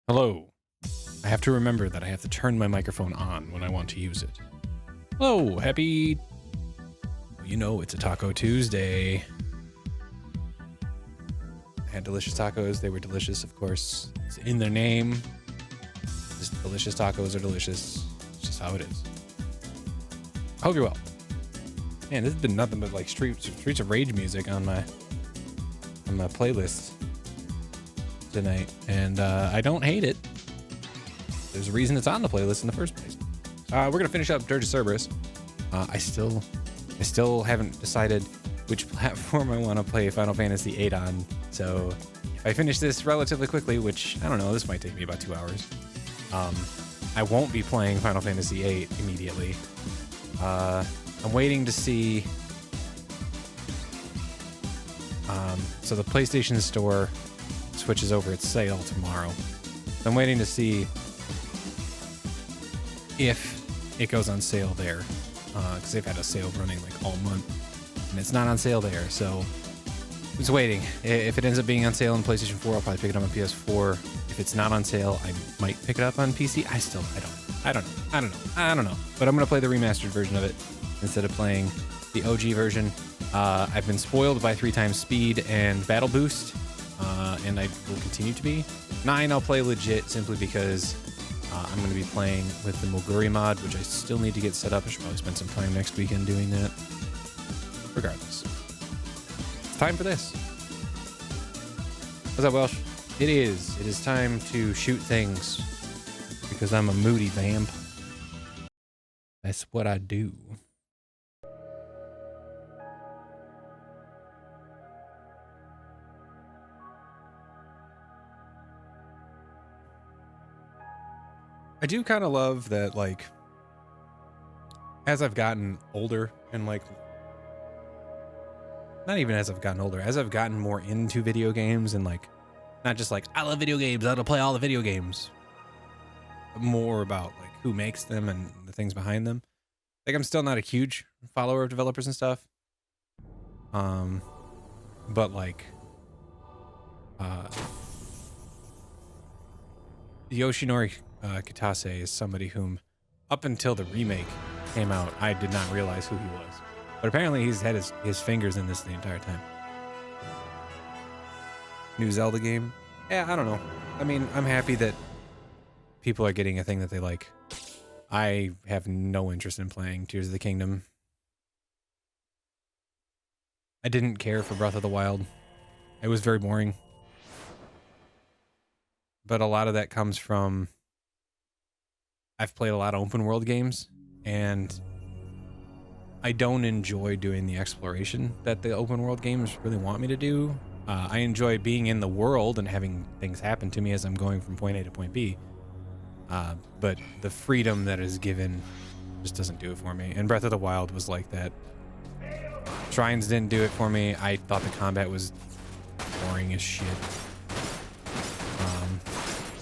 Hello. I have to remember that I have to turn my microphone on when I want to use it. Hello, happy... You know, it's a Taco Tuesday. I had delicious tacos. They were delicious, of course. It's in their name. Just delicious tacos are delicious. It's just how it is. I hope you're well. Man, this has been nothing but like Streets of Rage music on my playlist tonight, and I don't hate it. There's a reason it's on the playlist in the first place. We're gonna finish up Dirge of Cerberus. I still haven't decided which platform I want to play Final Fantasy VIII on. So if I finish this relatively quickly, which I don't know, this might take me about 2 hours. I won't be playing Final Fantasy VIII immediately. I'm waiting to see. So the PlayStation Store switches over its sale tomorrow. So I'm waiting to see if it goes on sale there, because they've had a sale running like all month, and it's not on sale there. So I'm just waiting. If it ends up being on sale on PlayStation 4, I'll probably pick it up on PS4. If it's not on sale, I might pick it up on PC. I don't know. But I'm gonna play the remastered version of it instead of playing the OG version. I've been spoiled by 3x speed and battle boost, and I will continue to be. 9 I'll play legit simply because I'm going to be playing with the Moguri mod, which I still need to get set up. I should probably spend some time next weekend doing that. Regardless, it's time for this. What's up, Welsh? It is time to shoot things because I'm a moody vamp. That's what I do. I do kind of love that, like, as I've gotten older and, like, not even as I've gotten older, as I've gotten more into video games and, like, not just like, I love video games, I want to play all the video games, but more about, like, who makes them and the things behind them. Like, I'm still not a huge follower of developers and stuff. But, like, Yoshinori Kitase is somebody whom, up until the remake came out, I did not realize who he was. But apparently he's had his fingers in this the entire time. New Zelda game? Yeah, I don't know. I mean, I'm happy that people are getting a thing that they like. I have no interest in playing Tears of the Kingdom. I didn't care for Breath of the Wild. It was very boring. But a lot of that comes from I've played a lot of open world games, and I don't enjoy doing the exploration that the open world games really want me to do. I enjoy being in the world and having things happen to me as I'm going from point A to point B. But the freedom that is given just doesn't do it for me. And Breath of the Wild was like that. Shrines didn't do it for me. I thought the combat was boring as shit.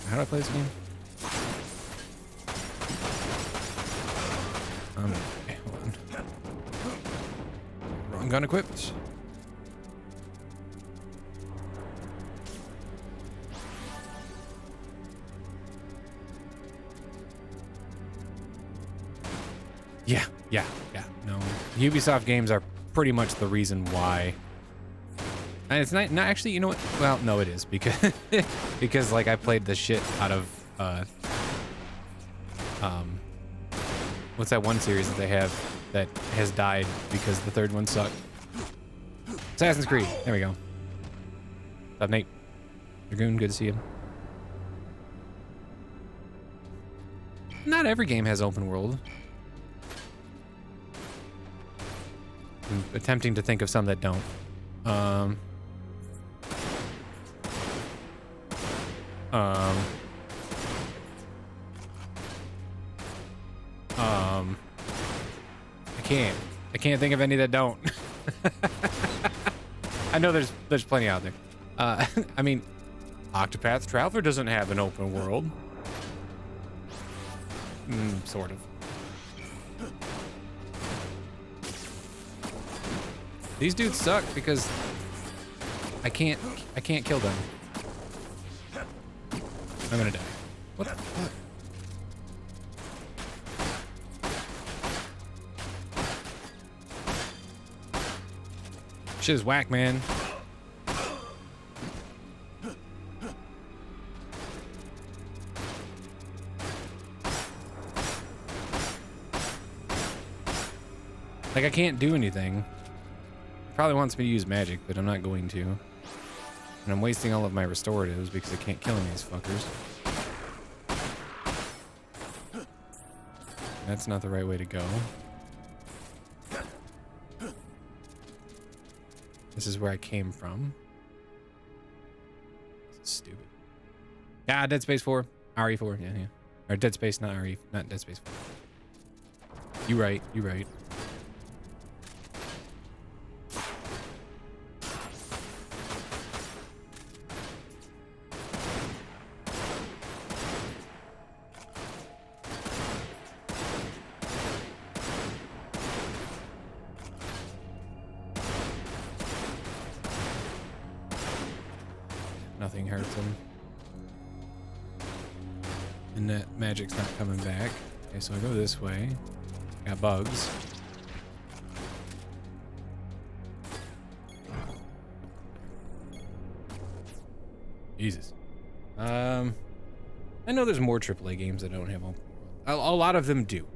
How do I play this game? Okay, hold on. Wrong gun equipped. Yeah. No, Ubisoft games are pretty much the reason why. And it's not actually, you know what? Well, no, it is because like I played the shit out of what's that one series that they have that has died because the third one sucked? Assassin's Creed. There we go. What's up, Nate? Dragoon, good to see you. Not every game has open world. I'm attempting to think of some that don't. I can't think of any that don't. I know there's plenty out there. I mean, Octopath Traveler doesn't have an open world. Sort of. These dudes suck because I can't kill them. I'm gonna die. What the fuck? Shit is whack, man. Like, I can't do anything. Probably wants me to use magic, but I'm not going to. And I'm wasting all of my restoratives because I can't kill any of these fuckers. That's not the right way to go. This is where I came from. This is stupid. Ah, Dead Space 4. RE4, yeah. Or Dead Space, not RE, not Dead Space 4. You right, you right. Nothing hurts him. And that magic's not coming back. Okay, so I go this way. Got bugs. Jesus. I know there's more AAA games that don't have open world. A lot of them do,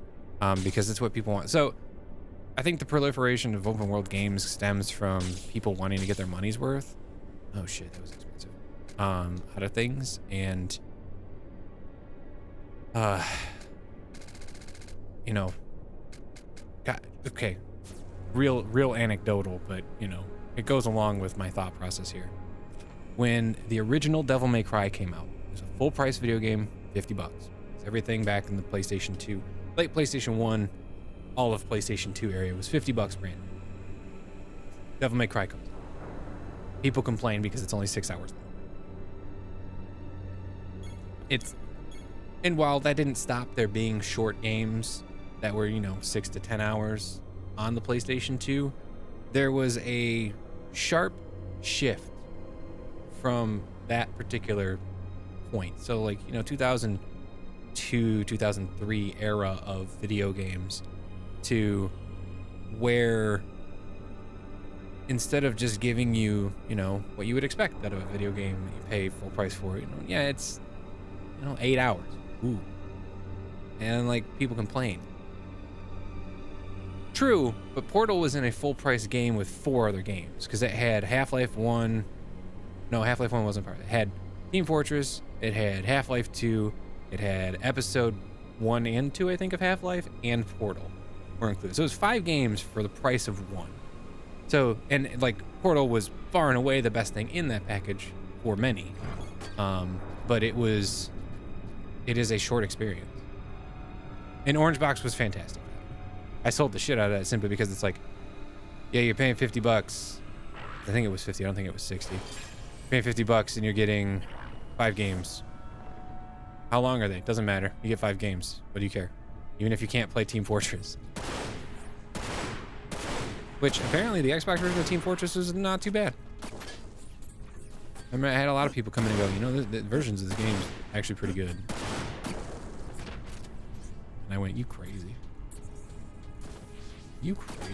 because it's what people want. So I think the proliferation of open world games stems from people wanting to get their money's worth. Oh shit, that was expensive. Out of things, and you know, okay, real anecdotal, but you know, it goes along with my thought process here. When the original Devil May Cry came out, it was a full price video game, $50. It's everything back in the PlayStation 2, late PlayStation 1, all of PlayStation 2 area was $50 brand new. Devil May Cry comes out. People complain because it's only 6 hours long. And while that didn't stop there being short games that were, you know, 6 to 10 hours on the PlayStation 2, there was a sharp shift from that particular point. So like, you know, 2002, 2003 era of video games to where instead of just giving you, you know, what you would expect out of a video game that you pay full price for, you know, yeah, it's, you know, 8 hours. Ooh. And like people complain. True, but Portal was in a full price game with 4 other games because it had Half-Life 1. No, Half-Life 1 wasn't part of it. It had Team Fortress, it had Half-Life 2, it had Episode 1 and 2, I think, of Half-Life, and Portal were included. So it was 5 games for the price of 1. So, and like Portal was far and away the best thing in that package for many. But it is a short experience. And Orange Box was fantastic. I sold the shit out of that simply because it's like, yeah, you're paying $50. I think it was 50. I don't think it was 60. You're paying $50 and you're getting 5 games. How long are they? Doesn't matter. You get 5 games. What do you care? Even if you can't play Team Fortress. Which apparently the Xbox version of Team Fortress is not too bad. I mean, I had a lot of people come in and go, you know, the versions of this game is actually pretty good. And I went, you crazy. You crazy.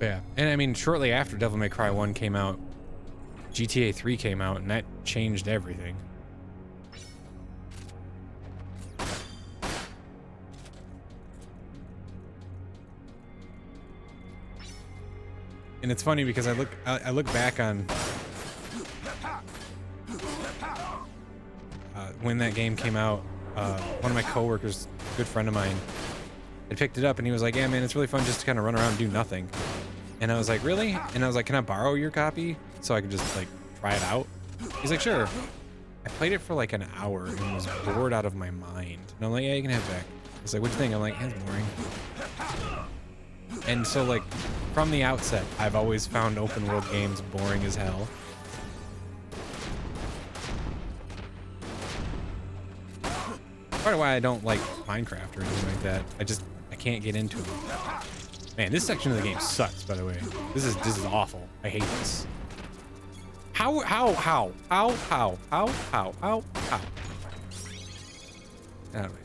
Yeah, and I mean, shortly after Devil May Cry 1 came out, GTA 3 came out, and that changed everything. And it's funny because I look back on when that game came out. One of my coworkers, a good friend of mine, had picked it up and he was like, "Yeah, man, it's really fun just to kind of run around and do nothing." And I was like, "Really?" And I was like, "Can I borrow your copy so I can just like try it out?" He's like, "Sure." I played it for like an hour and was bored out of my mind. And I'm like, "Yeah, you can have it back." He's like, "What'd you think?" I'm like, "It's boring." And so like from the outset, I've always found open world games boring as hell. Part of why I don't like Minecraft or anything like that. I can't get into it. Man, this section of the game sucks, by the way. This is awful. I hate this. How? Out of my face.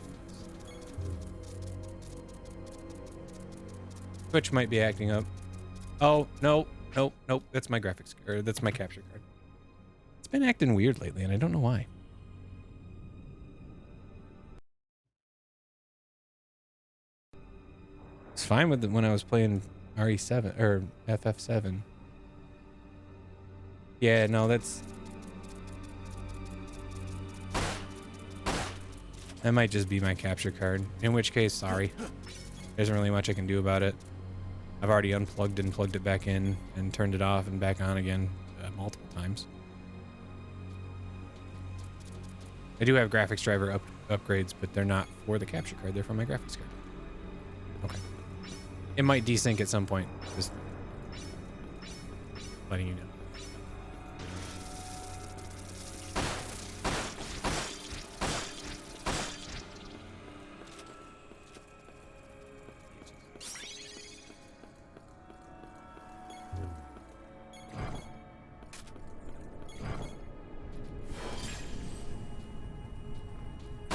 Twitch might be acting up. Oh, no. Nope. That's my graphics, or that's my capture card. It's been acting weird lately, and I don't know why. It's fine with it when I was playing RE7 or FF7. Yeah, no, that might just be my capture card. In which case, sorry. There isn't really much I can do about it. I've already unplugged and plugged it back in and turned it off and back on again multiple times. I do have graphics driver upgrades, but they're not for the capture card. They're for my graphics card. Okay. It might desync at some point. Just letting you know.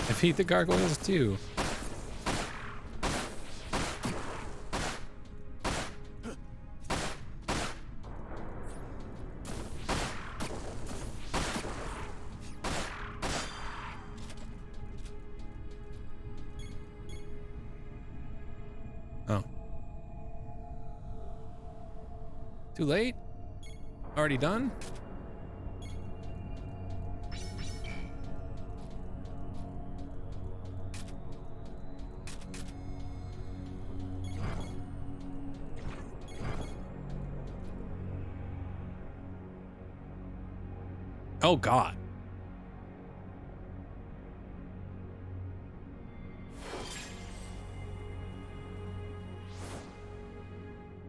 Defeat the gargoyles too. Oh. Too late? Already done? Oh God.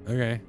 Okay.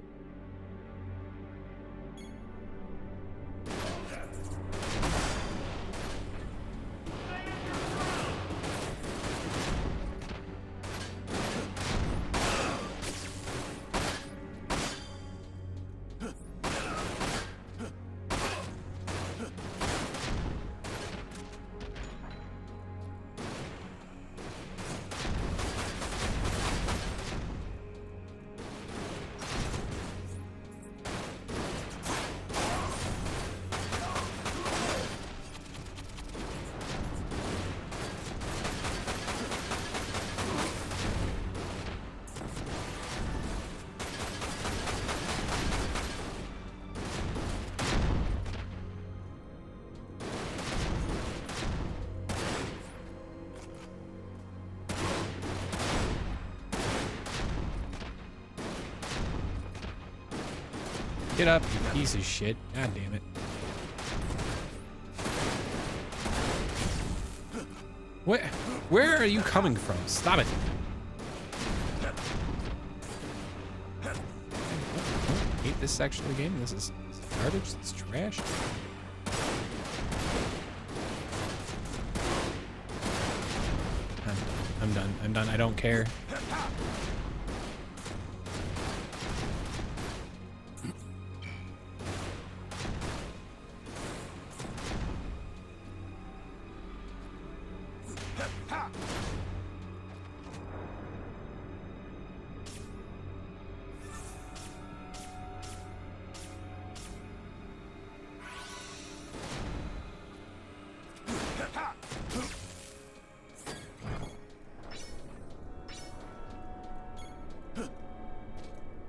Get up, you piece of shit. God damn it. Where are you coming from? Stop it. I hate this section of the game. This is garbage. This is trash. I'm done. I'm done. I don't care.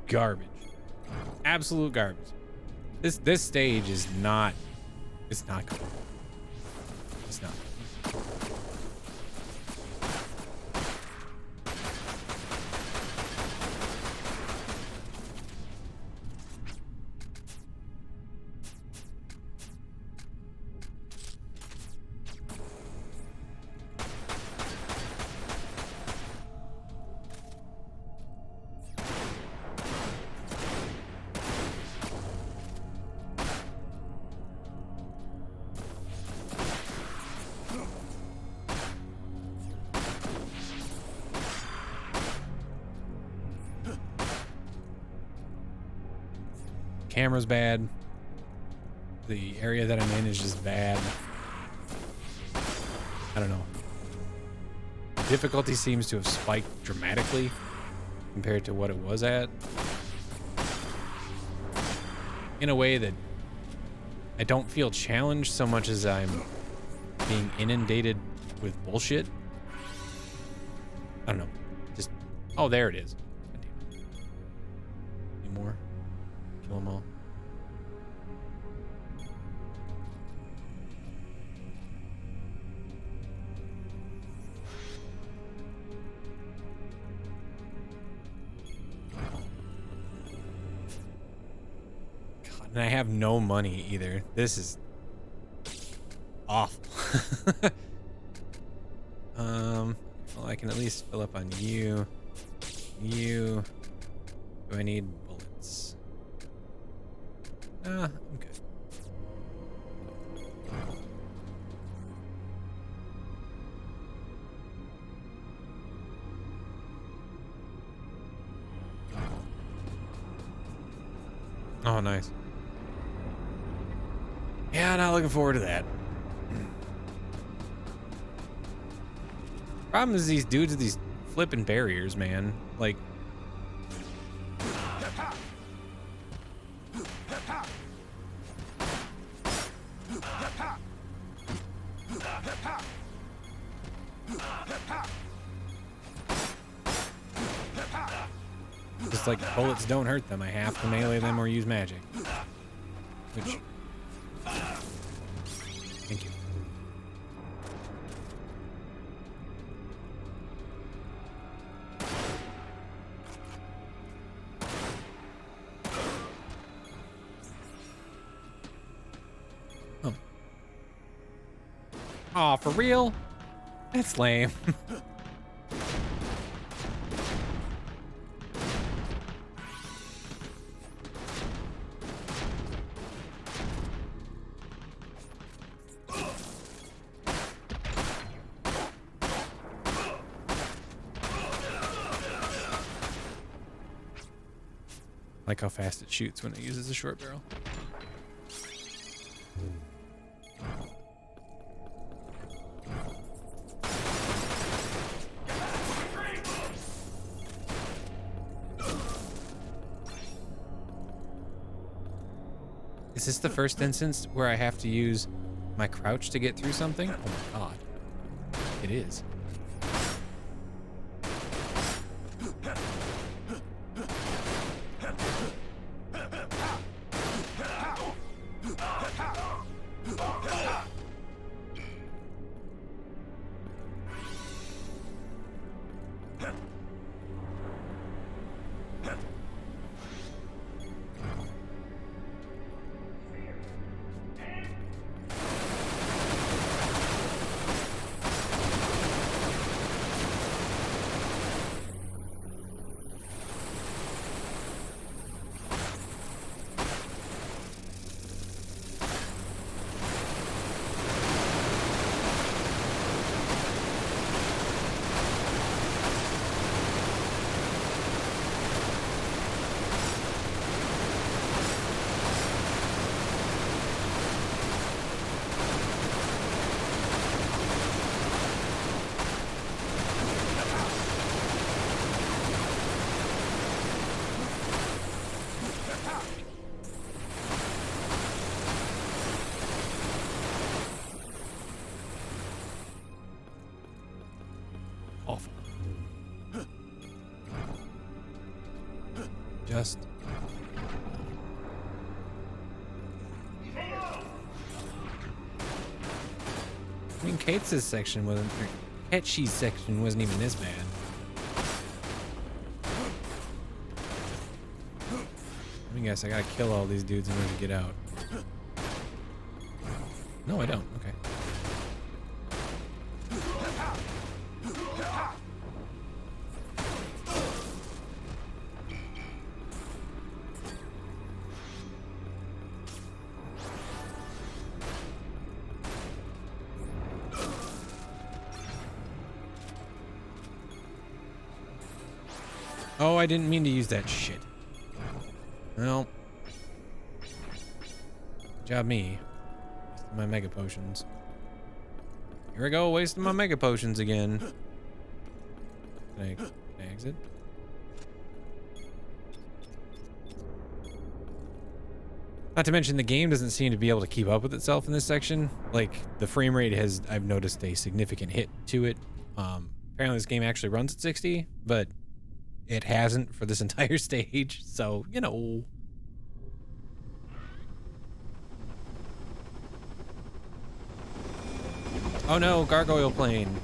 Garbage. Absolute garbage. This stage is not, it's not good. It's not. camera's bad. The area that I'm in is just bad. I don't know. Difficulty seems to have spiked dramatically compared to what it was at. In a way that I don't feel challenged so much as I'm being inundated with bullshit. I don't know. Just, oh, there it is. Any more? Kill them all. God, and I have no money either. This is awful. Well, I can at least fill up on you. You. Do I need bullets? I'm good. Oh, nice. Yeah, not looking forward to that. Problem is these dudes with these flipping barriers, man. Like, just like bullets don't hurt them. I have to melee them or use magic. Which, thank you. Aw, for real? That's lame. Like how fast it shoots when it uses a short barrel. Is this the first instance where I have to use my crouch to get through something? Oh my god. It is. Awful. Just. I mean, Kate's section wasn't. Ketchy's section wasn't even this bad. Let me guess, I gotta kill all these dudes in order to get out. No, I don't. Okay. Oh, I didn't mean to use that shit. Well, Good job me. Wasting my mega potions. Here we go, wasting my mega potions again. Can I exit? Not to mention the game doesn't seem to be able to keep up with itself in this section. Like the frame rate has, I've noticed a significant hit to it. Apparently this game actually runs at 60, but it hasn't for this entire stage. So, you know. Oh no, gargoyle plane.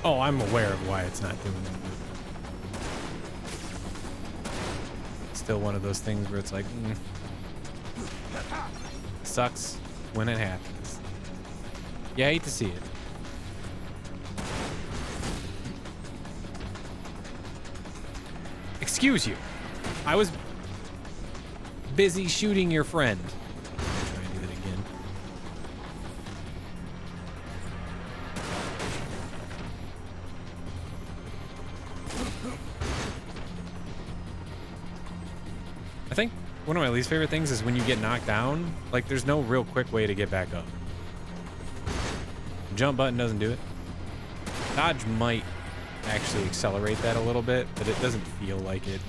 Oh, I'm aware of why it's not doing it. It's still one of those things where it's like, sucks when it happens. Yeah, I hate to see it. Excuse you. I was busy shooting your friend. Try and do that again. I think one of my least favorite things is when you get knocked down, like there's no real quick way to get back up. Jump button doesn't do it. Dodge might actually accelerate that a little bit, but it doesn't feel like it.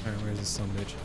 Alright, where's this sumbitch?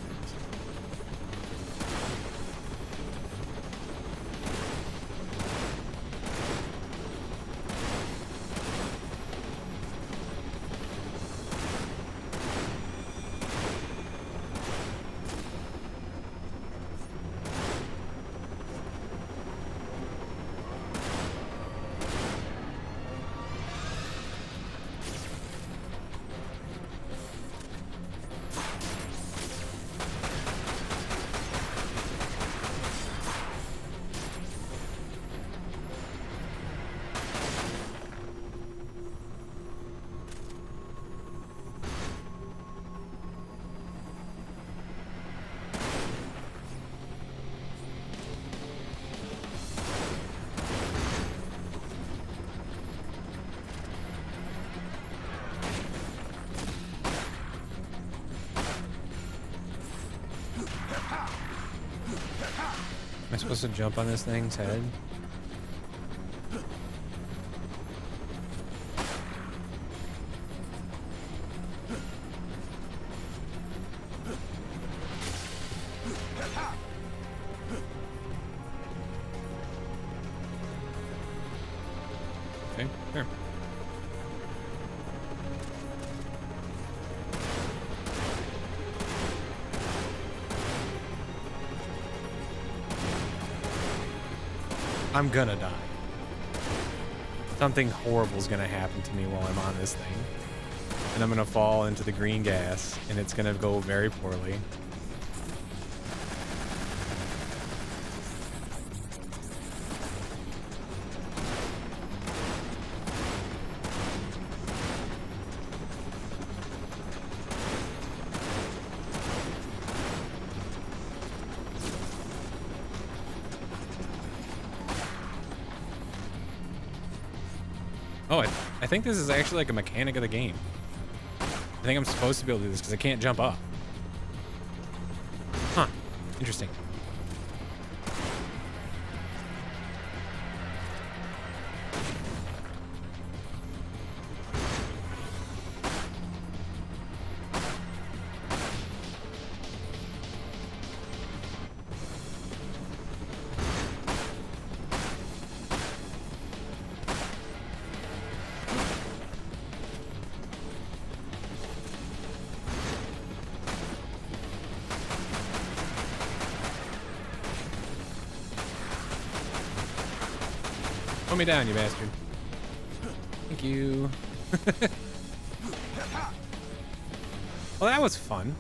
Am I supposed to jump on this thing's head? Okay, sure. I'm gonna die. Something horrible is gonna happen to me while I'm on this thing. And I'm gonna fall into the green gas, and it's gonna go very poorly. Oh, I think this is actually like a mechanic of the game. I think I'm supposed to be able to do this because I can't jump up. Huh. Interesting. Throw me down, you bastard. Thank you. Well, that was fun.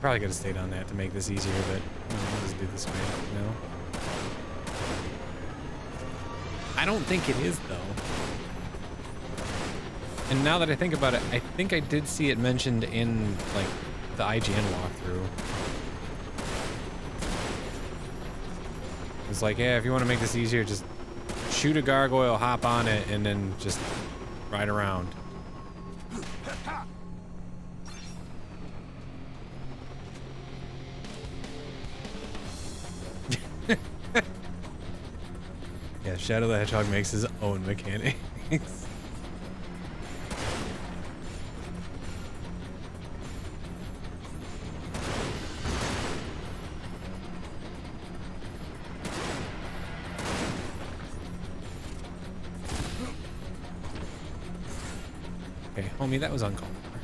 Probably could have stayed on that to make this easier, but I'll just do this way, you know? I don't think it is, though. And now that I think about it, I think I did see it mentioned in, like, the IGN walkthrough. It's like, yeah, if you want to make this easier, just shoot a gargoyle, hop on it, and then just ride around. Yeah, Shadow the Hedgehog makes his own mechanics. Okay, homie, that was uncalled for.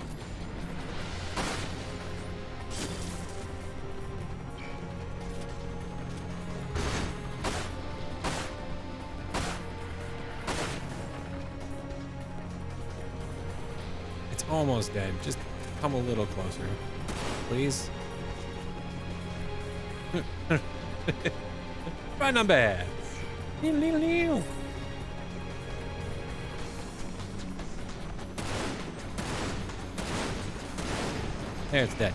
It's almost dead. Just come a little closer, please. Right on bad. There, it's dead.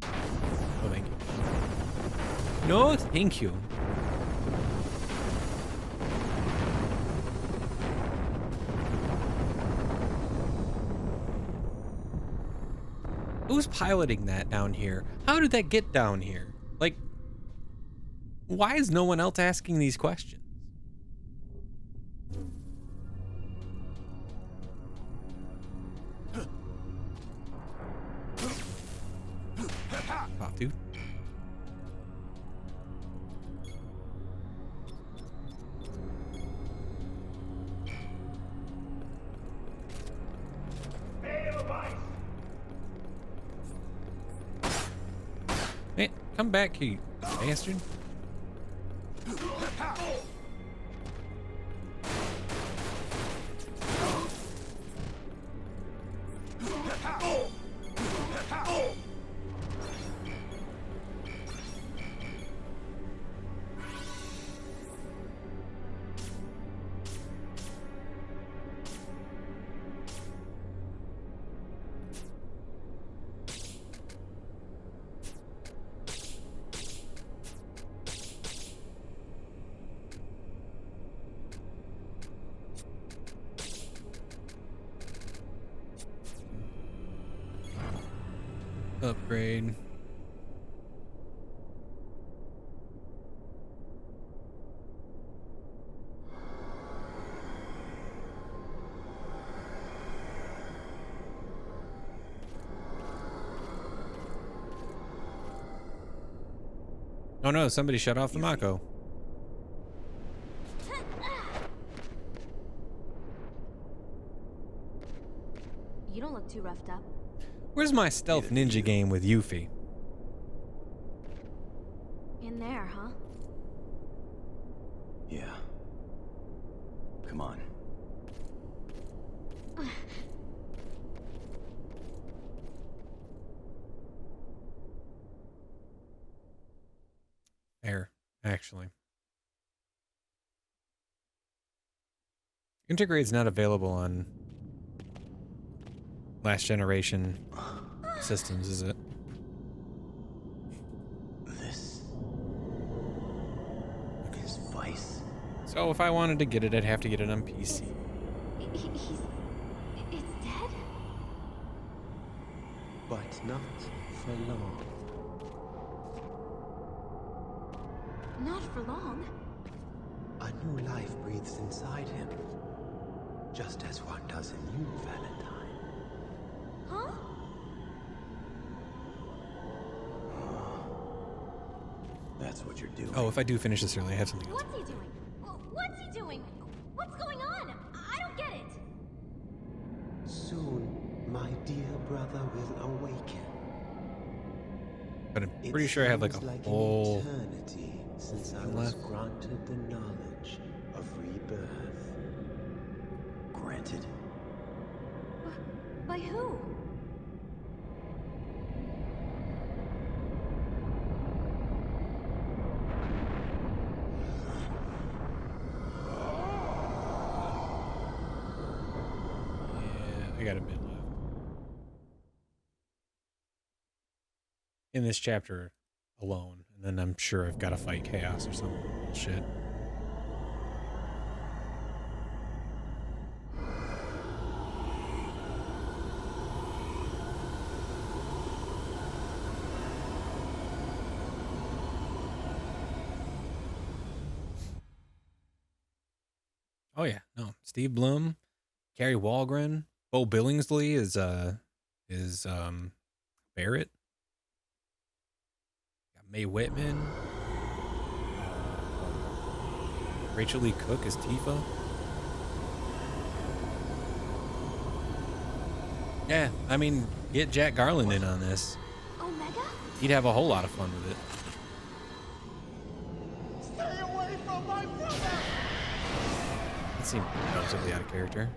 Oh, thank you. No, thank you. Who's piloting that down here? How did that get down here? Like, why is no one else asking these questions? Pop, dude. Man, come back here, you bastard. Upgrade. Oh no, somebody shut off the Mako. You don't look too roughed up. Where's my stealth ninja game with Yuffie? In there, huh? Yeah. Come on. There, actually. Intergrade's not available on last generation systems, is it? This is Vice. So if I wanted to get it, I'd have to get it on PC. It's dead? But not for long. Not for long. A new life breathes inside him. Just as one does in you, Valentine. Huh? That's what you're doing. Oh, if I do finish this early, I have something else. What's he doing? What's he doing? What's going on? I don't get it. Soon, my dear brother will awaken. But I'm It pretty sure I have like seems a like whole an eternity since I thing was left. granted the knowledge of rebirth. Granted? By who? Yeah, I got a bit left. In this chapter alone, and then I'm sure I've got to fight chaos or some bullshit. Oh yeah, no. Steve Bloom, Carrie Walgren, Bo Billingsley is Barrett. Got Mae Whitman. Rachel Lee Cook is Tifa. Yeah, I mean, get Jack Garland in on this. Omega? He'd have a whole lot of fun with it. Stay away from my brother! That seemed relatively out of character.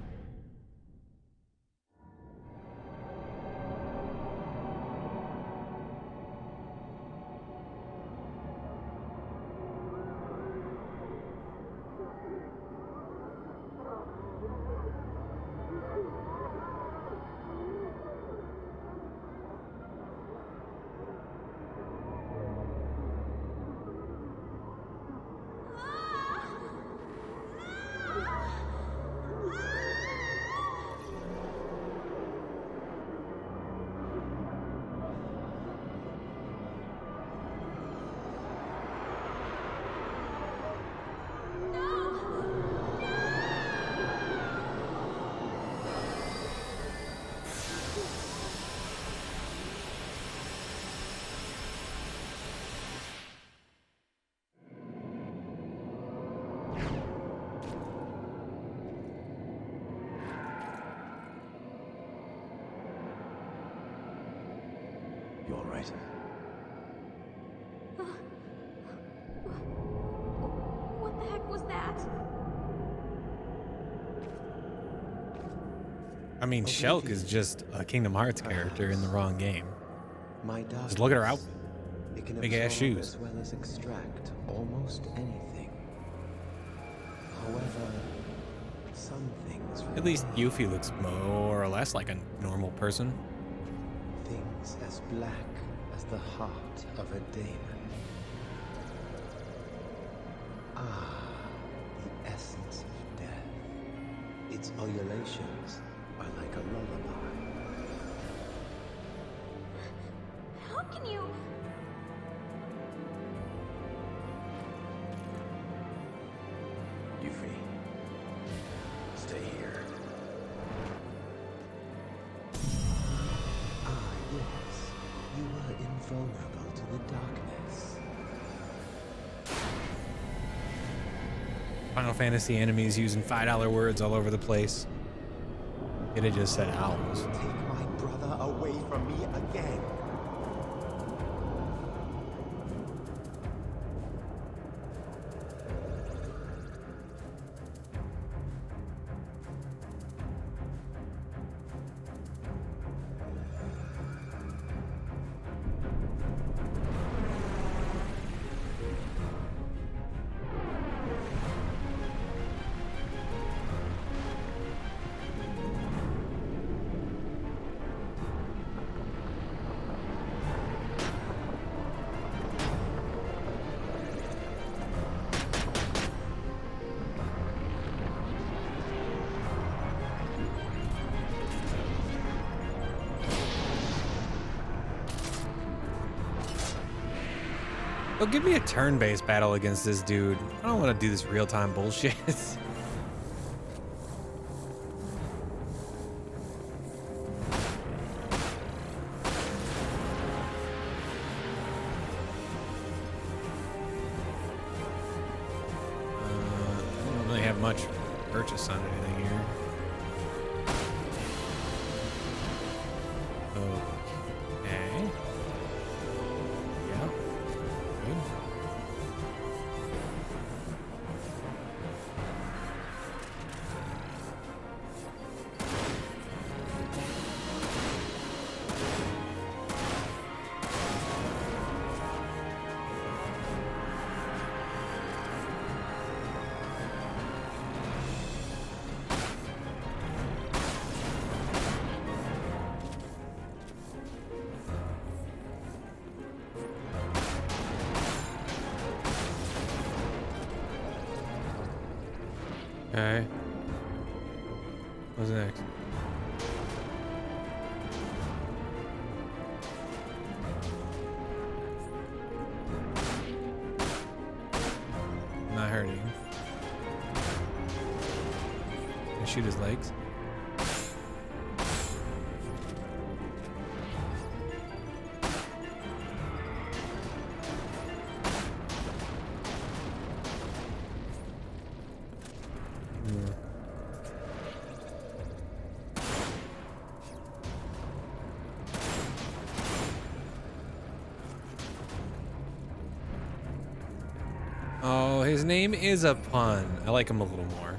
You all right? What the heck was that? I mean, Shulk is just a Kingdom Hearts character in the wrong game. My darkness, Just look at her outfit. it can Big ass absorb shoes. as well as extract almost anything. However, some things At least remain. Yuffie looks more or less like a normal person. Things as black as the heart of a daemon. Ah, the essence of death. Its ululations are like a lullaby. How can you... Yuffie, stay here. Ah, yes. You were invulnerable to the darkness. Final Fantasy enemies using $5 words all over the place. Could have just said owls. Take my brother away from me again. Oh, give me a turn-based battle against this dude. I don't want to do this real-time bullshit. I don't really have much purchase on anything here. Okay. Okay. What's next? Not hurting. Can I shoot his legs? Oh, his name is a pun. I like him a little more.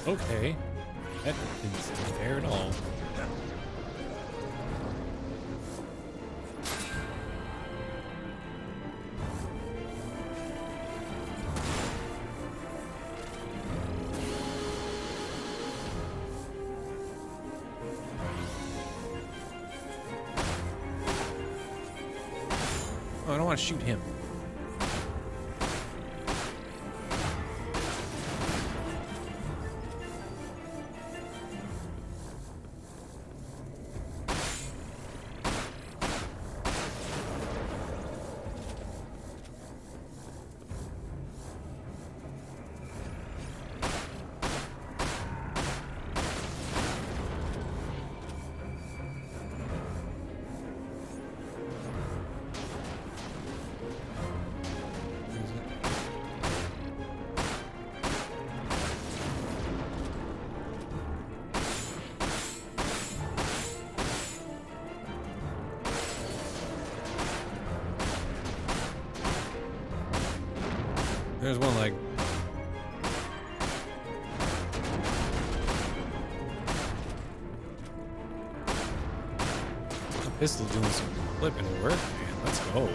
Okay. That didn't seem fair at all. Oh, I don't want to shoot him. There's one leg. The pistol doing some flipping work, man. Let's go.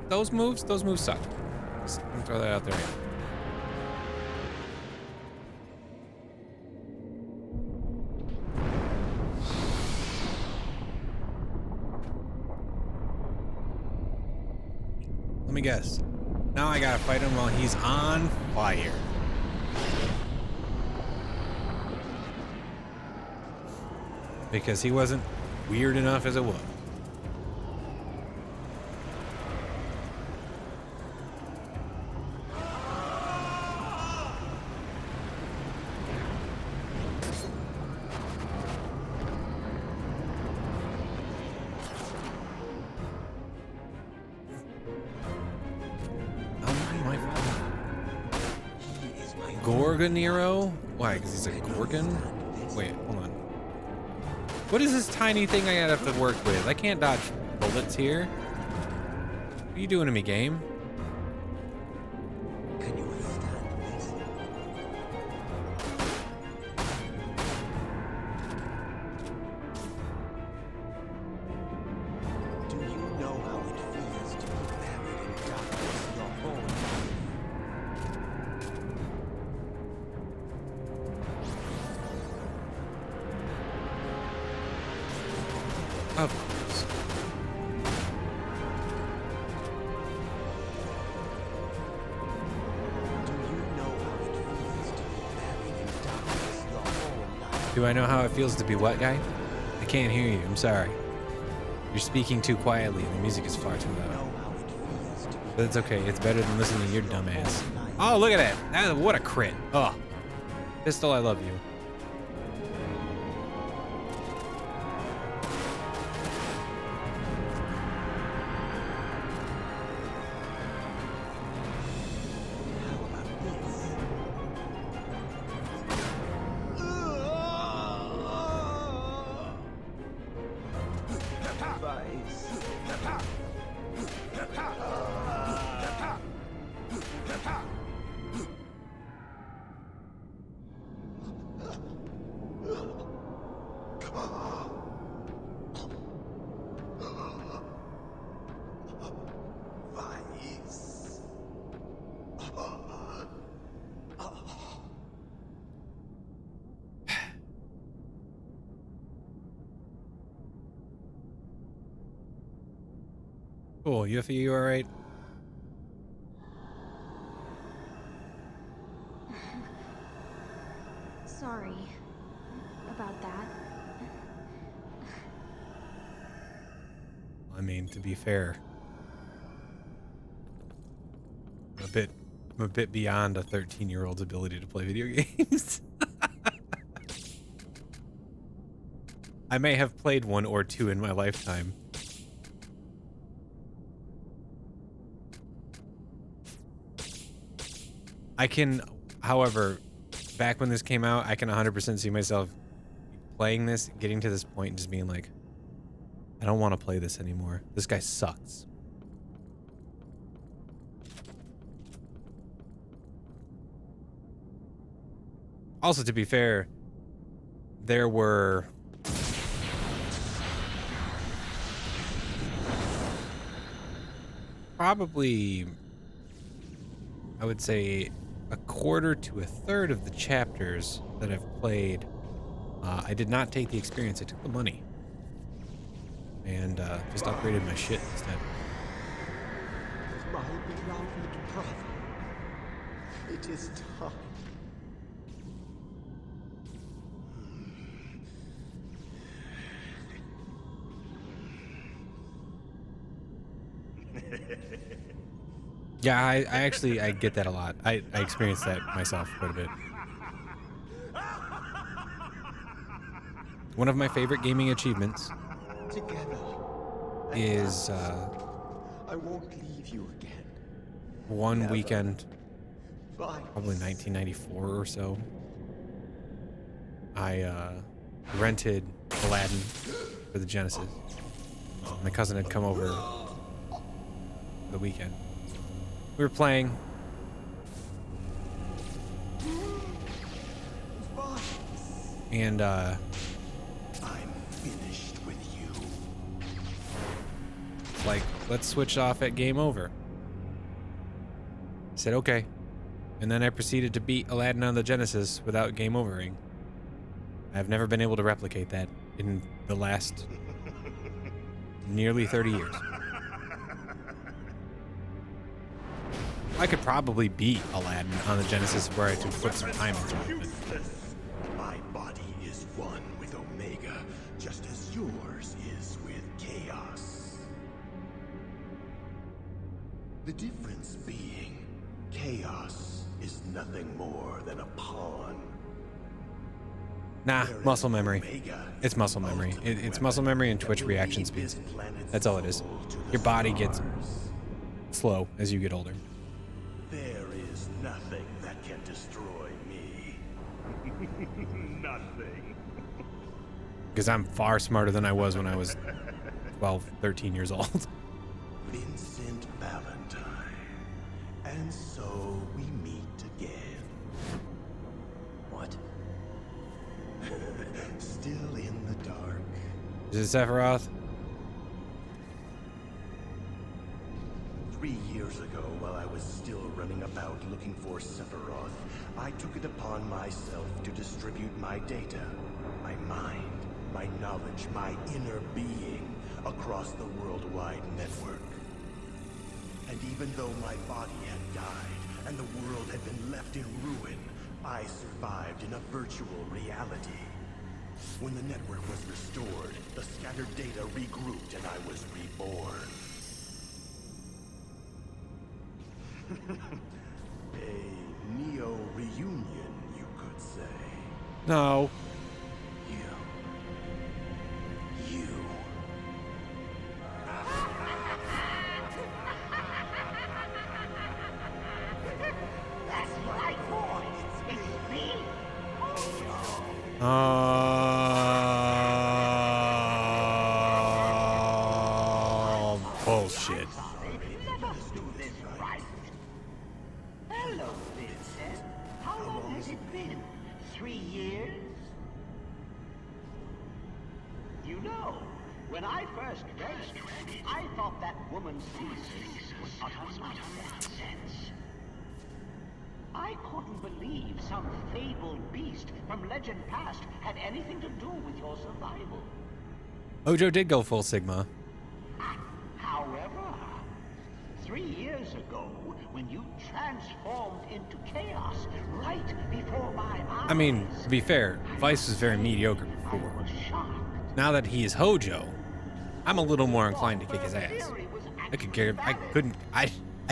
Those moves suck. Just gonna throw that out there. Let me guess. Now I gotta fight him while he's on fire. Because he wasn't weird enough as it was. Gorgonero? Why? Because he's a Gorgon? Wait, hold on. What is this tiny thing I have to work with? I can't dodge bullets here. What are you doing to me, game? Can you withstand this? Do you know how it feels to be buried in darkness your whole life? Of course. Do you know how it feels to be buried in darkness your whole life? Do I know how it feels to be what, guy? I can't hear you. I'm sorry. You're speaking too quietly and the music is far too Know loud. how it feels to be But it's okay. It's better than listening to your dumb ass. Oh, look at that. What a crit. Oh. Pistol, I love you. Cool. Yuffie, you alright? Sorry about that. I mean, to be fair, I'm a bit beyond a 13-year-old's ability to play video games. I may have played one or two in my lifetime. I can, however, back when this came out, I can 100% see myself playing this, getting to this point, and just being like, I don't want to play this anymore. This guy sucks. Also, to be fair, there were probably, I would say, a quarter to a third of the chapters that I've played, I did not take the experience. I took the money and just upgraded my shit instead. my beloved brother. It is time. Yeah, I actually, I get that a lot. I experienced that myself quite a bit. One of my favorite gaming achievements Together. is I won't leave you again. one Never. weekend, Bye. probably 1994 or so. I rented Aladdin for the Genesis. My cousin had come over for the weekend. We were playing. And I'm finished with you. like, let's switch off at game over. I said, okay. And then I proceeded to beat Aladdin on the Genesis without game overing. I've never been able to replicate that in the last nearly 30 years. I could probably beat Aladdin on the Genesis where I could put some time into it. Useless. My body is one with Omega, just as yours is with Chaos. The difference being, Chaos is nothing more than a pawn. Nah, Whereas muscle memory. Omega It's is muscle the memory. ultimate It's muscle memory and weapon Twitch that will reaction lead speeds. this planet's That's all it is. soul to the Your body gets stars. slow as you get older. There is nothing that can destroy me. Nothing. Because I'm far smarter than I was when I was 12, 13 years old. Vincent Valentine. And so we meet again. What? Still in the dark. Is it Sephiroth? 3 years ago, while I was still running about looking for Sephiroth, I took it upon myself to distribute my data, my mind, my knowledge, my inner being, across the worldwide network. And even though my body had died, and the world had been left in ruin, I survived in a virtual reality. When the network was restored, the scattered data regrouped and I was reborn. A neo-reunion, you could say. No. You. That's right, boy. It's me. Bullshit. Let us do this right. Hello, Vincent. How long has it been? 3 years? You know, when I first read it, I thought that woman's thesis was utter nonsense. I couldn't believe some fabled beast from legend past had anything to do with your survival. Hojo did go full Sigma. However, 3 years ago, when you transformed into chaos right before my eyes... I mean, to be fair, Vice was very mediocre before. I was shocked. Now that he is Hojo, I'm a little more inclined to kick his ass. I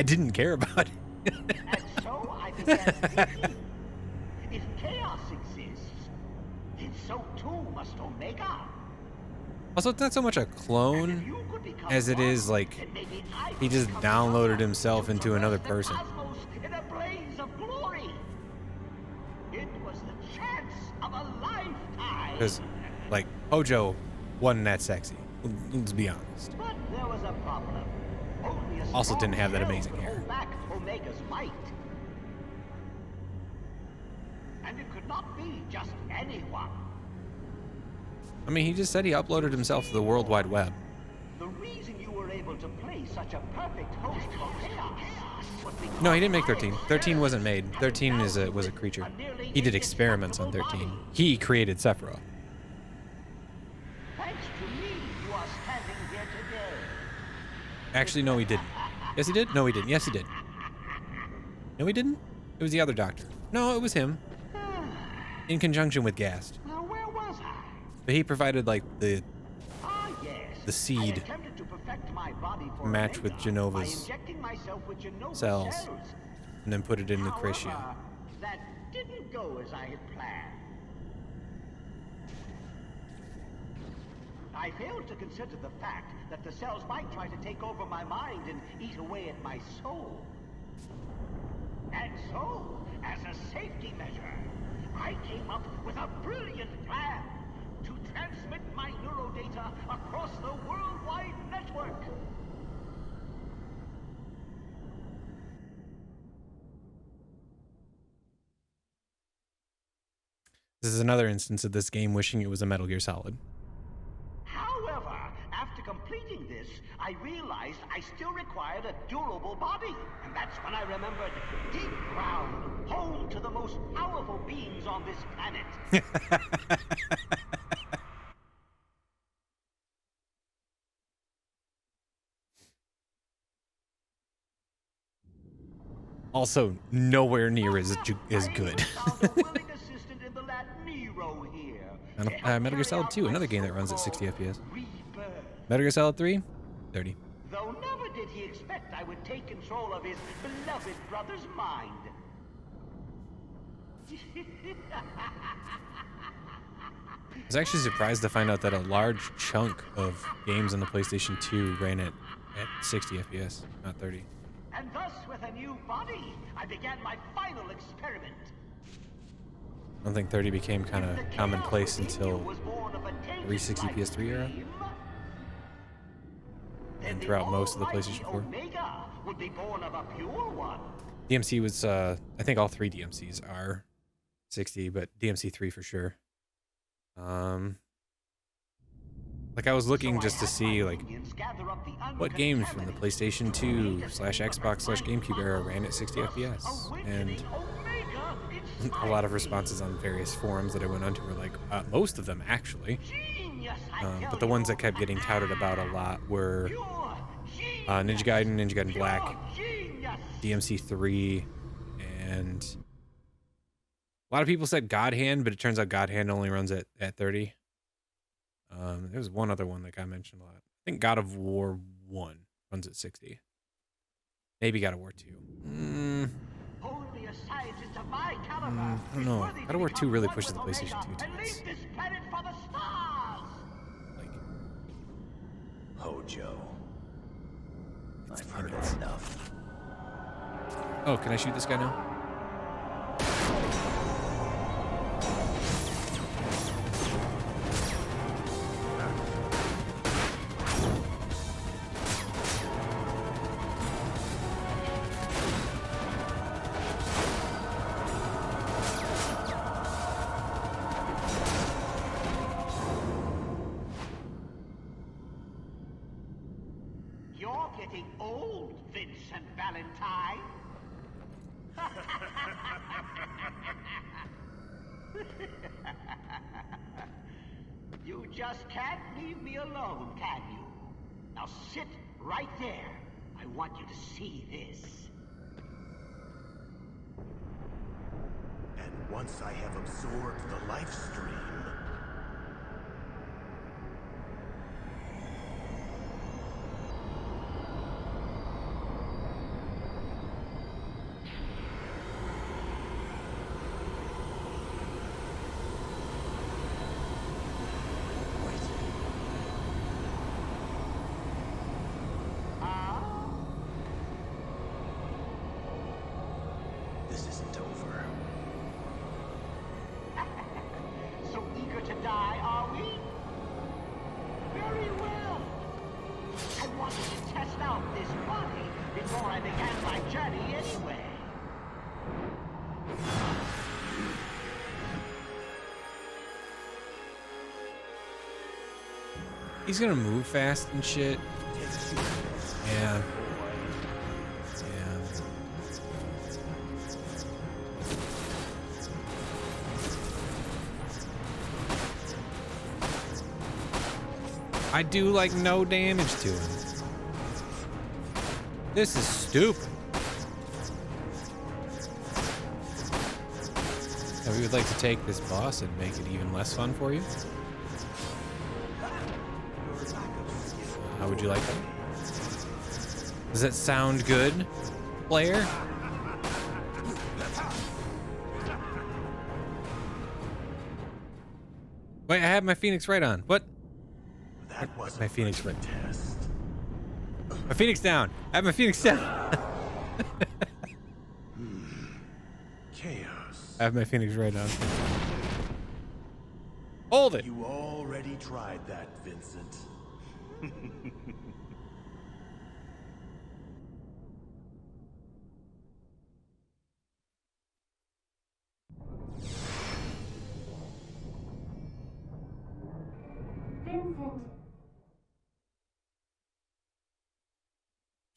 didn't care about it. And so I began thinking, if chaos exists, then so too must Omega. Also, it's not so much a clone as it is like he just downloaded himself into another person. In a blaze of glory. It was the chance of a lifetime. Because, like, Hojo wasn't that sexy. Let's be honest. But there was a problem. Only a Also didn't have that strong amazing shell could hair. hold back Omega's might. And it could not be just anyone. I mean, he just said he uploaded himself to the World Wide Web. The reason you were able to play such a perfect host for chaos was because No, he didn't make 13. 13 wasn't made. 13 was a creature. He did experiments on 13. He created Sephiroth. thanks to me, you are standing here today. Actually, no, he didn't. Yes, he did? No, he didn't. Yes, he did. No, he didn't? It was the other doctor. No, it was him. In conjunction with Gast. Now, where was I? But he provided, like, the Yes. seed I attempted to perfect my body for match Omega with Genova's by injecting myself with Genova's cells. And then put it in Lucretia. However, that didn't go as I had planned. I failed to consider the fact that the cells might try to take over my mind and eat away at my soul. And so, as a safety measure, I came up with a brilliant plan to transmit my neurodata across the worldwide network. This is another instance of this game wishing it was a Metal Gear Solid. However, after completing this, I realized I still required a durable body. And that's when I remembered Deep Ground, home to the most powerful beings on this planet. Also, nowhere near as good. I even found a willing assistant in the lab Nero here. Metal Gear Solid 2, another game that runs at 60 FPS. Rebirth. Metal Gear Solid 3, 30. Though never did he expect I would take control of his beloved brother's mind. I was actually surprised to find out that a large chunk of games on the PlayStation 2 ran at 60 FPS, not 30. And thus, with a new body, I began my final experiment. I don't think 30 became kind of The commonplace chaos until was born of a tainted 360 life PS3 era, stream. and Then the throughout most of the almighty PlayStation 4. Omega would be born of a pure one. DMC was, I think all three DMCs are 60, but DMC 3 for sure. Like I was looking just to see like what games from the PlayStation 2/Xbox/GameCube era ran at 60 FPS, and a lot of responses on various forums that I went onto were like, most of them actually. genius, I tell But the ones you. that kept getting touted about a lot were Pure Ninja Gaiden, Ninja Gaiden Black, Pure genius. DMC3, and a lot of people said God Hand, but it turns out God Hand only runs at 30. There's one other one that got mentioned a lot. I think God of War 1 runs at 60. Maybe God of War 2. Only a scientist of my caliber I don't is know. worthy God to of War become 2 really one pushes with the PlayStation Omega 2 to and its, leave this planet for the stars. like, Hojo. its I've heard limits. enough. Oh, can I shoot this guy now? You're getting old, Vincent Valentine. You just can't leave me alone, can you? Now sit right there. I want you to see this. And once I have absorbed the life stream, this isn't over. So eager to die, are we? Very well. I wanted to test out this body before I began my journey anyway. He's gonna move fast and shit. Yeah. Yeah. I do like no damage to him. This is stupid. Now we would like to take this boss and make it even less fun for you. How would you like that? Does that sound good, player? Wait, I have my Phoenix right on. What? That wasn't My Phoenix much of a right. test. My Phoenix down. I have my Phoenix down. Chaos. I have my Phoenix right on. Hold it. You already tried that, Vincent. Vincent.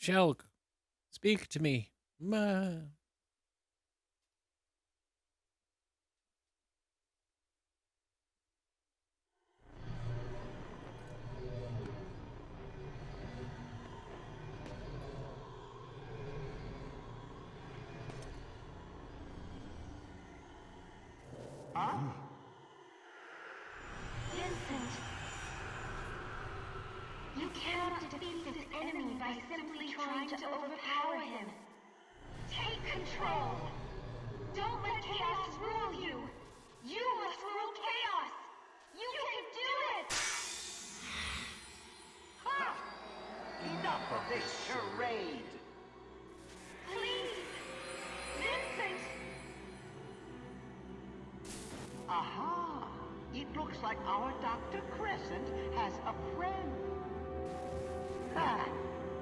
Shulk, speak to me. Ma. Vincent. You cannot defeat this enemy by simply trying to overpower him. Take control. Don't let chaos rule you. You must rule chaos. You can do it. Enough of this charade. Please. Vincent. Aha! It looks like our Dr. Crescent has a friend.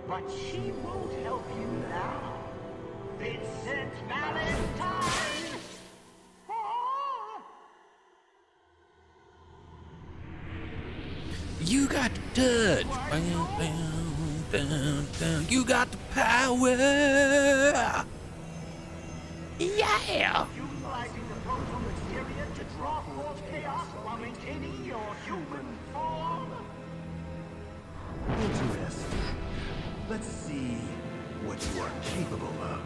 But she won't help you now. Vincent Valentine! Ah! You got the touch. Bam, bam, down, down. You got the power. Yeah. Utilizing the proto-materia to draw forth chaos while maintaining your human form. you are capable of.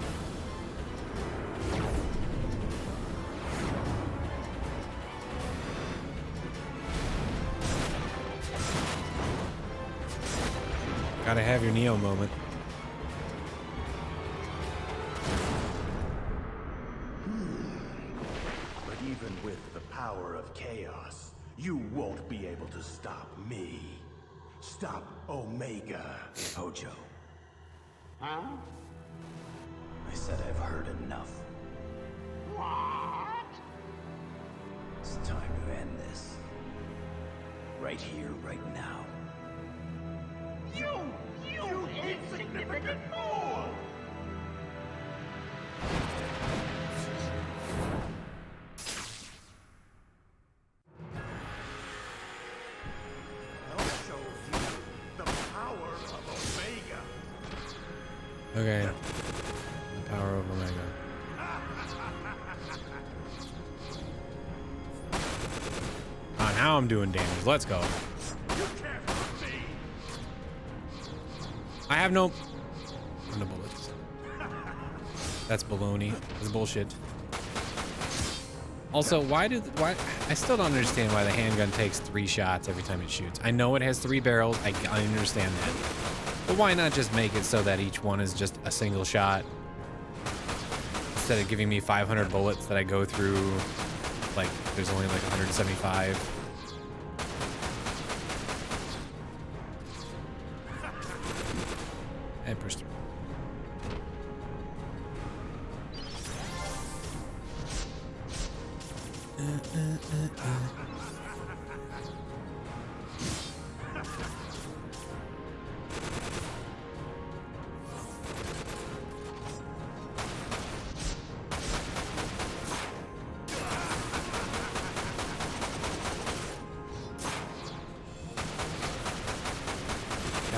Gotta have your Neo moment. But even with the power of chaos, you won't be able to stop me. Stop Omega. Hojo, Huh? I said I've heard enough. What? It's time to end this. Right here, right now. You insignificant fool! I'll show you the power of Omega. Okay. The power of Omega. Ah, now I'm doing damage. Let's go. You can't hurt me. I have no bullets. That's baloney. That's bullshit. Also, why I still don't understand why the handgun takes 3 shots every time it shoots. I know it has 3 barrels. I understand that. But why not just make it so that each one is just a single shot? Instead of giving me 500 bullets that I go through, like, there's only like 175. And push through.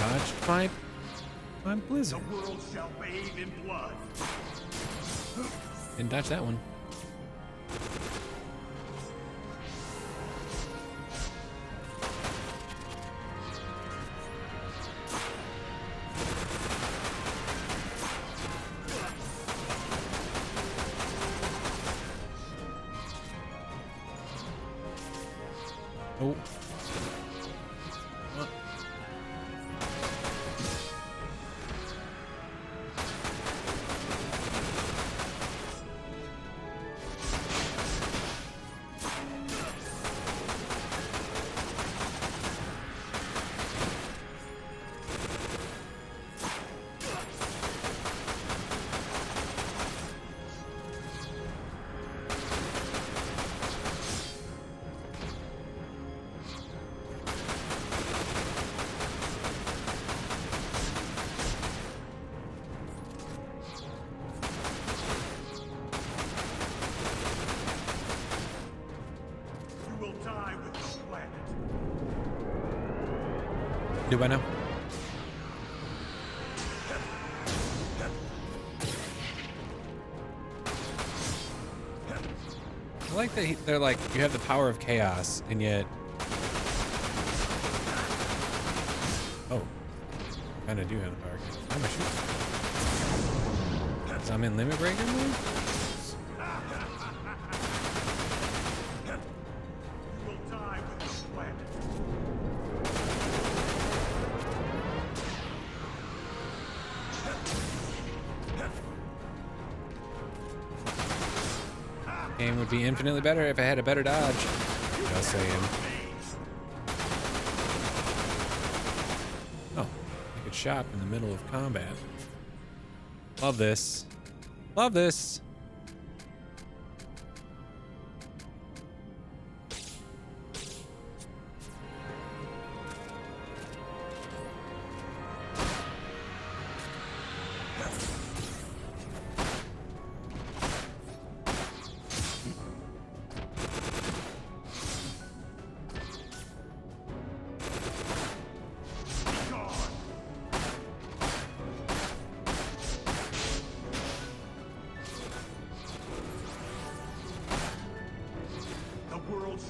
Dodge my blizzard. The world shall bathe in blood. Didn't dodge that one. Oh. What? You will die with the planet. Do I know? I like that they're like, you have the power of chaos, and yet... Oh. I kinda do have the power of chaos. Why am I shooting? So I'm in limit breaker mode? You will die with the planet. Game would be infinitely better if I had a better dodge. Just saying. Oh, I could shop in the middle of combat. Love this. Love this.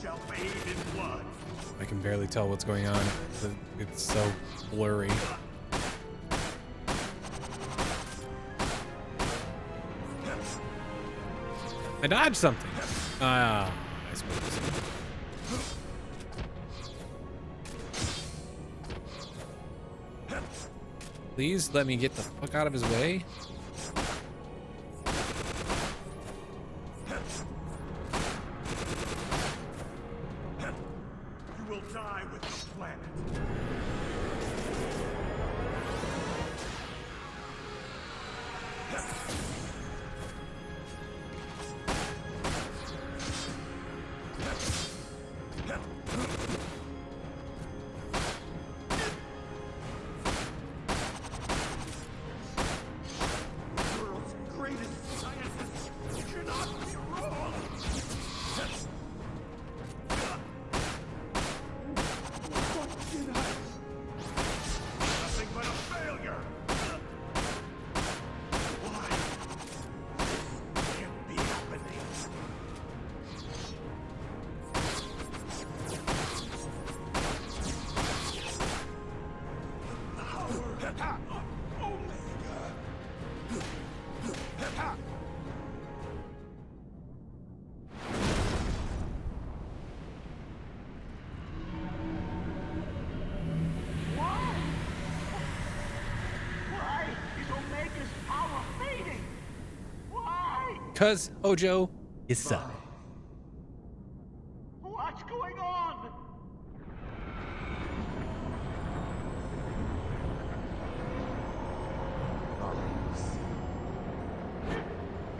Shall bathe in blood. I can barely tell what's going on. It's so blurry. I dodged something. I suppose. Please let me get the fuck out of his way. You will die with this planet. World's greatest scientist cannot be wrong. What did I? Nothing but a failure. Why? This can't be happening. Power of Omega. Why is Omega's power fading? Why? Cause Hojo is son. What's going on?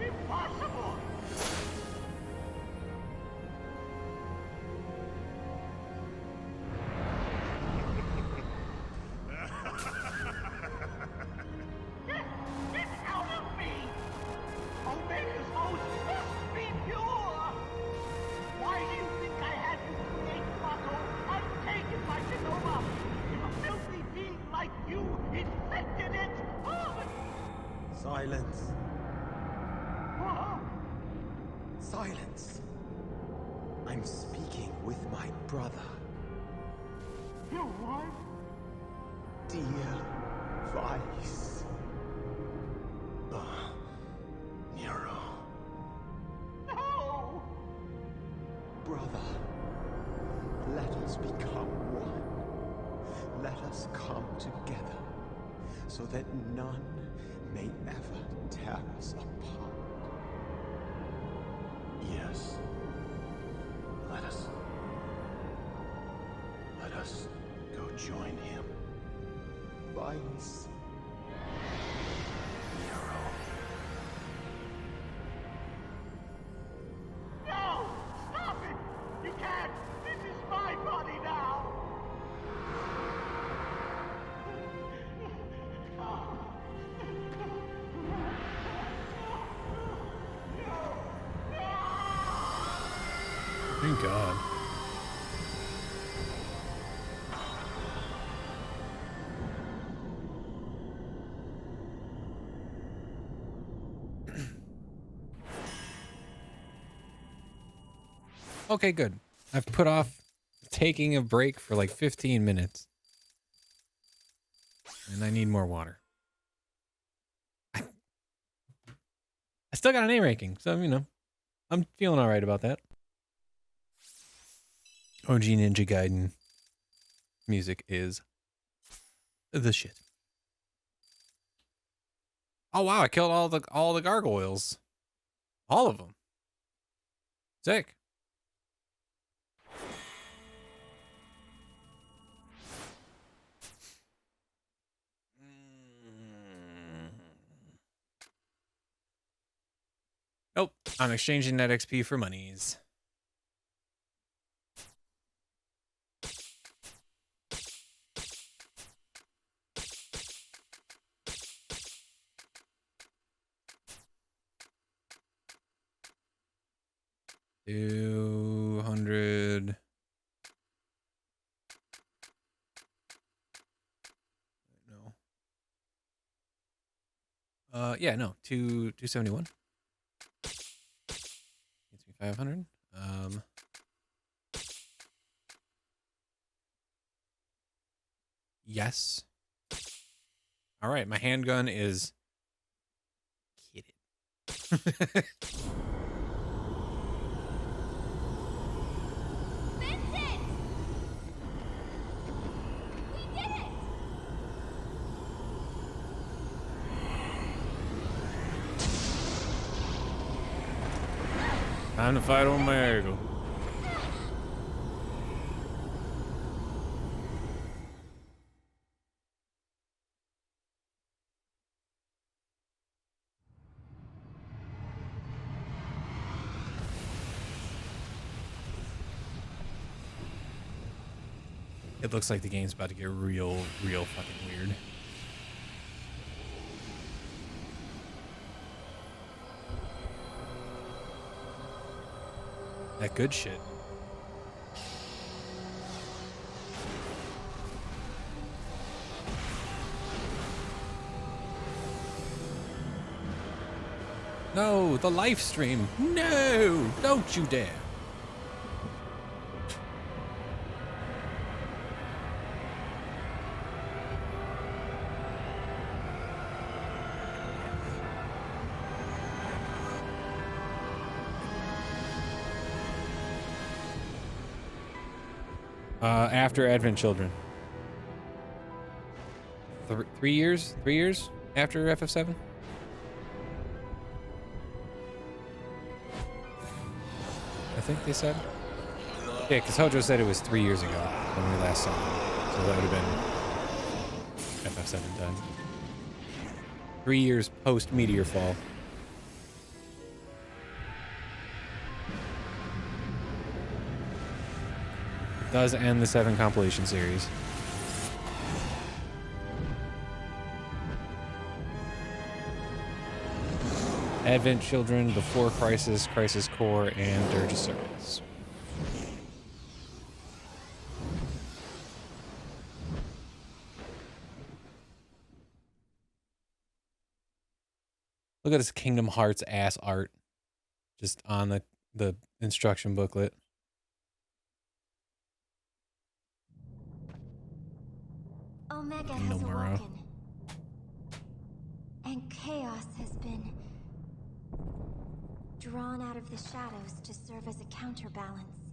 Impossible! Get out of me! Omega's host must be pure! Why do you think I had you create Mako and take it by Genova? If a filthy being like you infected it! Silence. What? Silence. I'm speaking with my brother. Your wife? Dear Vice. Nero. No! Brother, let us become one. Let us come together so that none may ever tear us apart. Yes. Let us go join him. Vice. Nero. No! Stop it! You can't! This is my body now! Thank God. Okay, good. I've put off taking a break for like 15 minutes. And I need more water. I still got an A ranking, so, you know, I'm feeling all right about that. OG Ninja Gaiden music is the shit. Oh wow, I killed all the gargoyles. All of them. Sick. Nope, I'm exchanging that XP for monies. $200. No. Yeah, no. 271. Gets me 500. Yes. All right, my handgun is kitted. Time to fight Omega. It looks like the game's about to get real fucking weird. That good shit. No, the live stream. No, don't you dare. After Advent Children. 3 years? 3 years after FF7? I think they said. Yeah, because Hojo said it was 3 years ago when we last saw him. So that would have been FF7 time. 3 years post Meteor Fall. Does end the 7 compilation series. Advent Children, Before Crisis, Crisis Core, and Dirge of Cerberus. Look at this Kingdom Hearts ass art. Just on the instruction booklet. Omega has awoken, and chaos has been drawn out of the shadows to serve as a counterbalance.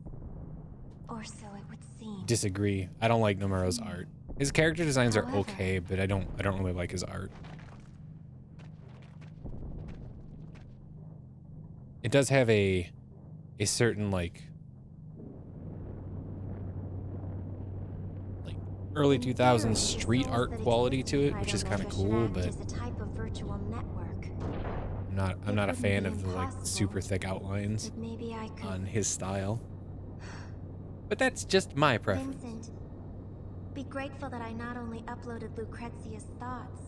Or so it would seem. Disagree. I don't like Nomuro's art. His character designs are However, okay, but I don't really like his art. It does have a certain like early 2000s street art quality to it, which is kind of cool, but I'm not a fan of the like super thick outlines on his style. But that's just my preference. Vincent, be grateful that I not only uploaded Lucrezia's thoughts,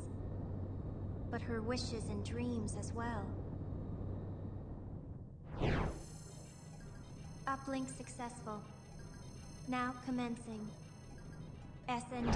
but her wishes and dreams as well. Uplink successful. Now commencing. SND.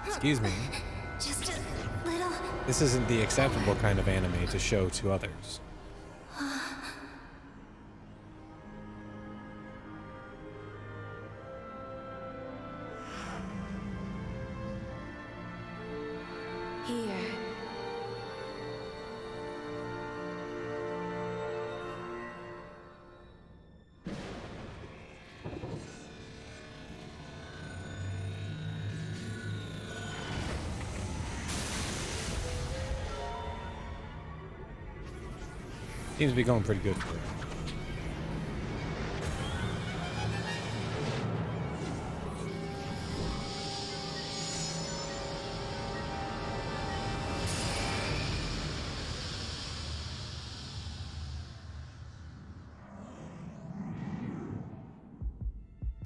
Excuse me. Just a little. This isn't the acceptable kind of anime to show to others. Here. Seems to be going pretty good for it.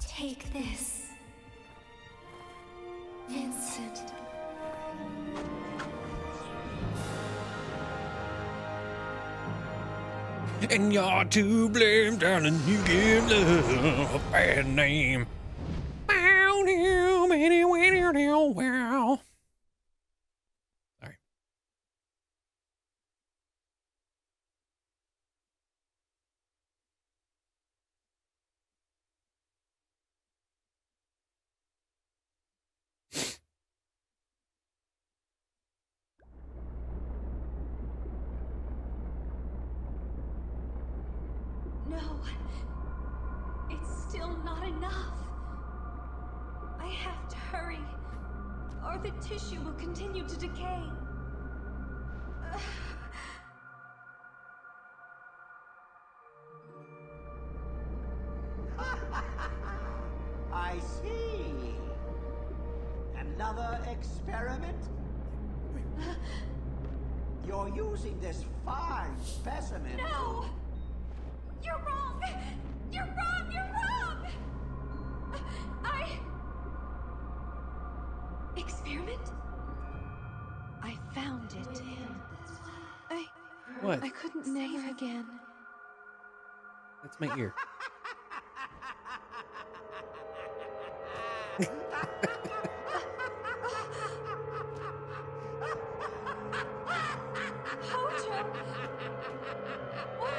Take this, Vincent. And you're to blame, darling, you give love a bad name. Wow. Sorry. No. It's still not enough. I have to hurry, or the tissue will continue to decay. I see. Another experiment? You're using this fine specimen. No! You're wrong! You're wrong! You're wrong! Experiment? I found it. What? I couldn't never again. That's my ear. Hojo! What are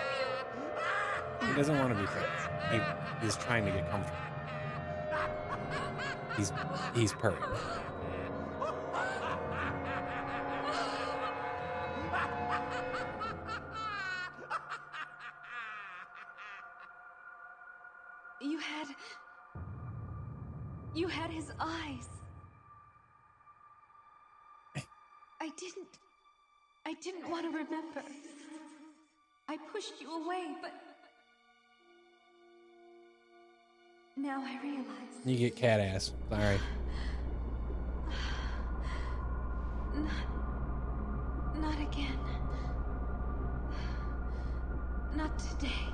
you? He doesn't want to be pet. He's trying to get comfortable. He's purring. You had his eyes. I didn't want to remember. I pushed you away, but now I realize. You get cat ass. Sorry. Not again. Not today.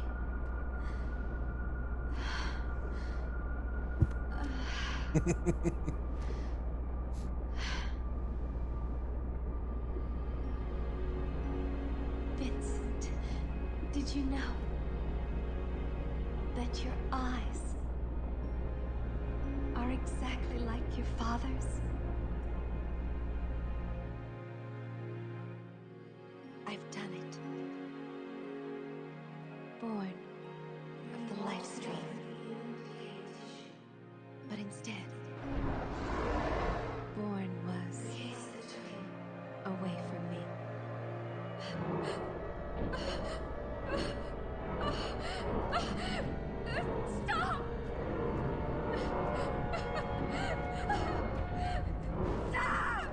Vincent, did you know that your eyes are exactly like your father's? I've done it. Born of the life stream. But instead, born was away from me. Stop! Stop!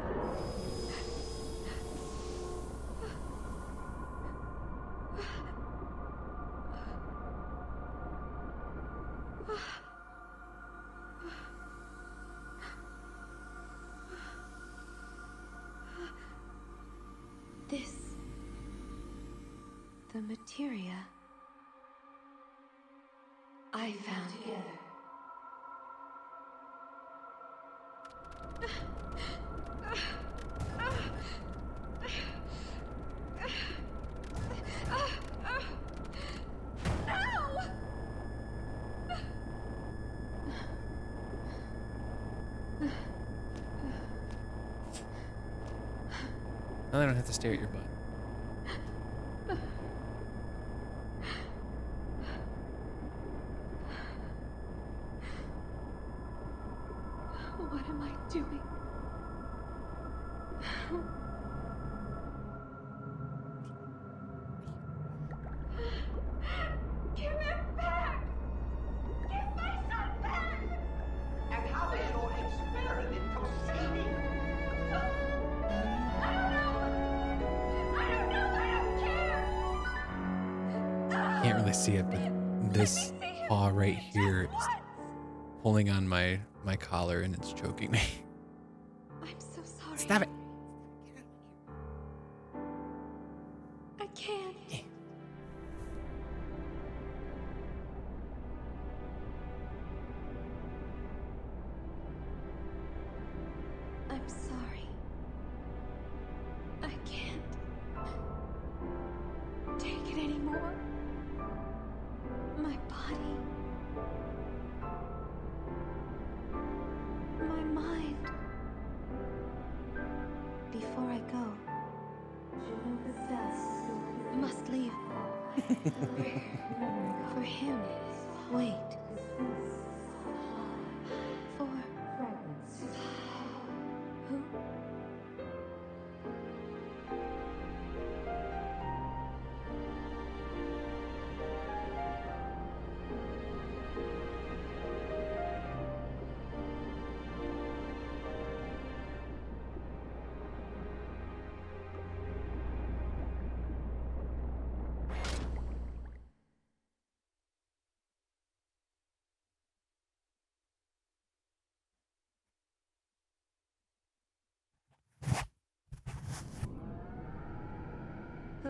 This, the materia I found together. Now I don't have to stare at your butt. What am I doing? Give him back! Give my son back! And how is your experiment proceeding? I don't know! I don't care! Can't really see it, but this paw right here is pulling on my collar and it's choking me. I'm so sorry. Stop it. I can't. I'm sorry. I can't take it anymore. My body. My mind. Before I go, must leave. For him. Wait. For who?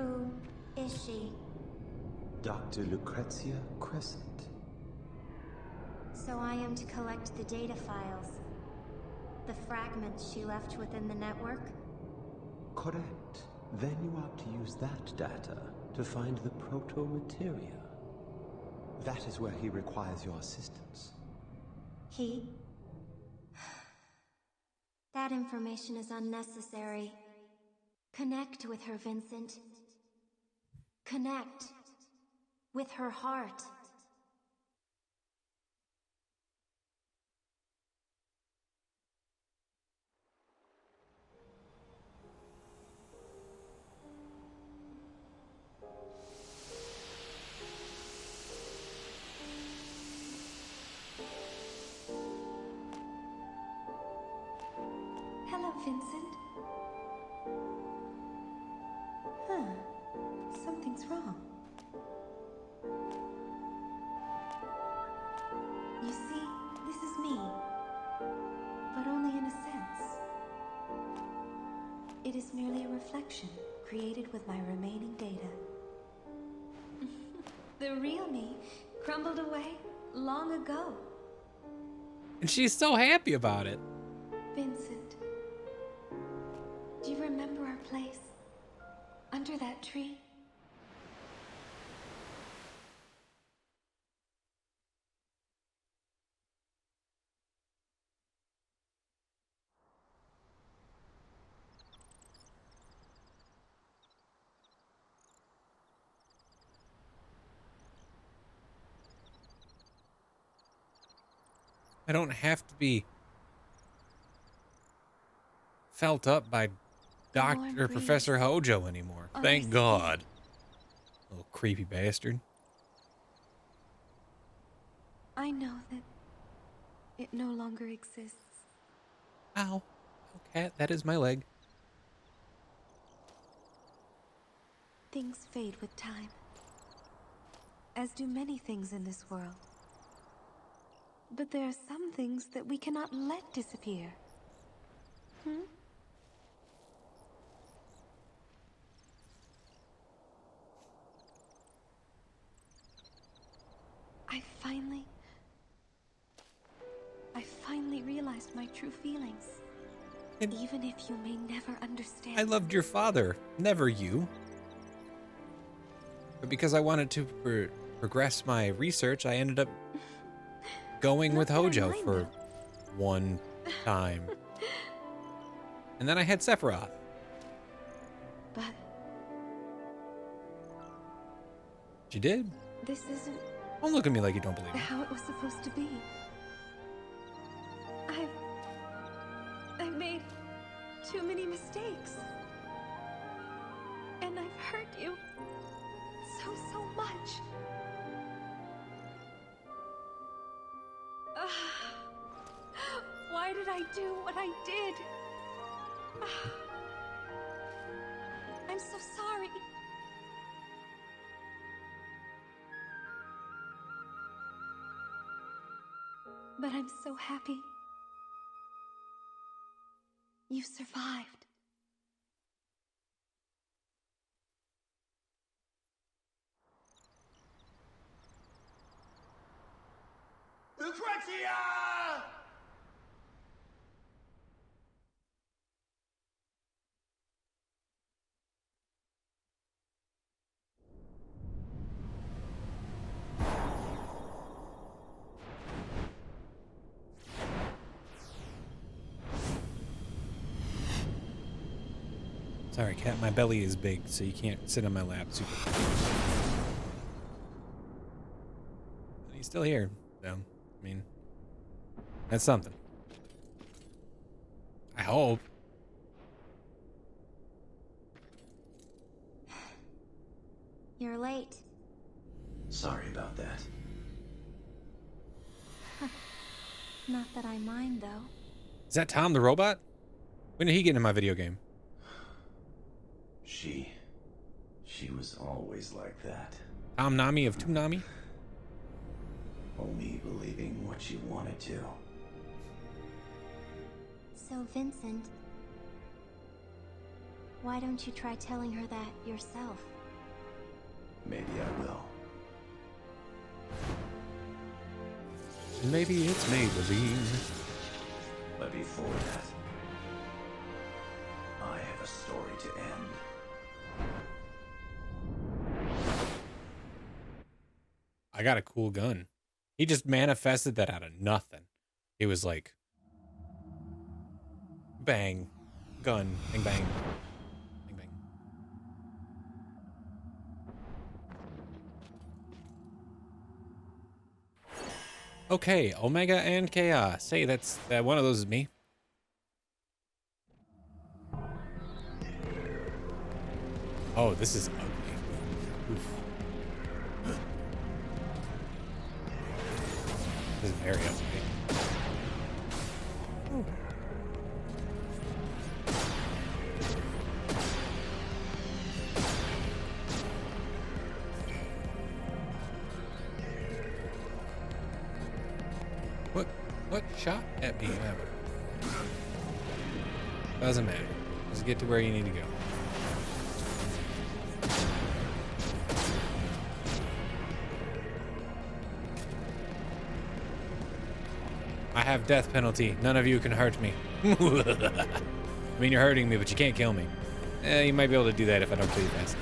Who is she? Dr. Lucrezia Crescent. So I am to collect the data files. The fragments she left within the network? Correct. Then you are to use that data to find the proto-materia. That is where he requires your assistance. He? That information is unnecessary. Connect with her, Vincent. Connect with her heart. Hello, Vincent. Something's wrong. You see, this is me. But only in a sense. It is merely a reflection created with my remaining data. The real me crumbled away long ago. And she's so happy about it. Vincent, do you remember our place? Under that tree? I don't have to be felt up by Dr. Professor Hojo anymore. Thank God. Little creepy bastard. I know that it no longer exists. Ow. Oh, cat, that is my leg. Things fade with time. As do many things in this world. But there are some things that we cannot let disappear. I finally realized my true feelings. And even if you may never understand. I loved your father, never you. But because I wanted to progress my research, I ended up going with Hojo for one time. And then I had Sephiroth. But You did? this isn't Don't look at me like you don't believe me. how it was supposed to be. I've made too many mistakes. And I've hurt you so much. Why did I do what I did? I'm so sorry. But I'm so happy. You survived. Lucrezia! Sorry, cat, my belly is big, so you can't sit on my lap super. But he's still here, so, I mean, that's something. I hope. You're late. Sorry about that. Not that I mind, though. Is that Tom the robot? When did he get in my video game? She was always like that. Tom Nami of Toonami? Only believing what she wanted to. So, Vincent, Why don't you try telling her that yourself? Maybe I will. Maybe it's Maybelline. But before that, I have a story to end. I got a cool gun. He just manifested that out of nothing. It was like, bang, gun, bang, bang, bang, bang. Okay, Omega and Chaos. Hey, that's one of those is me. Oh, this is ugly. Oof. This is very ugly. Ooh. What shot at me ever? Doesn't matter. Just get to where you need to go. I have death penalty. None of you can hurt me. I mean, you're hurting me, but you can't kill me. You might be able to do that if I don't kill you fast.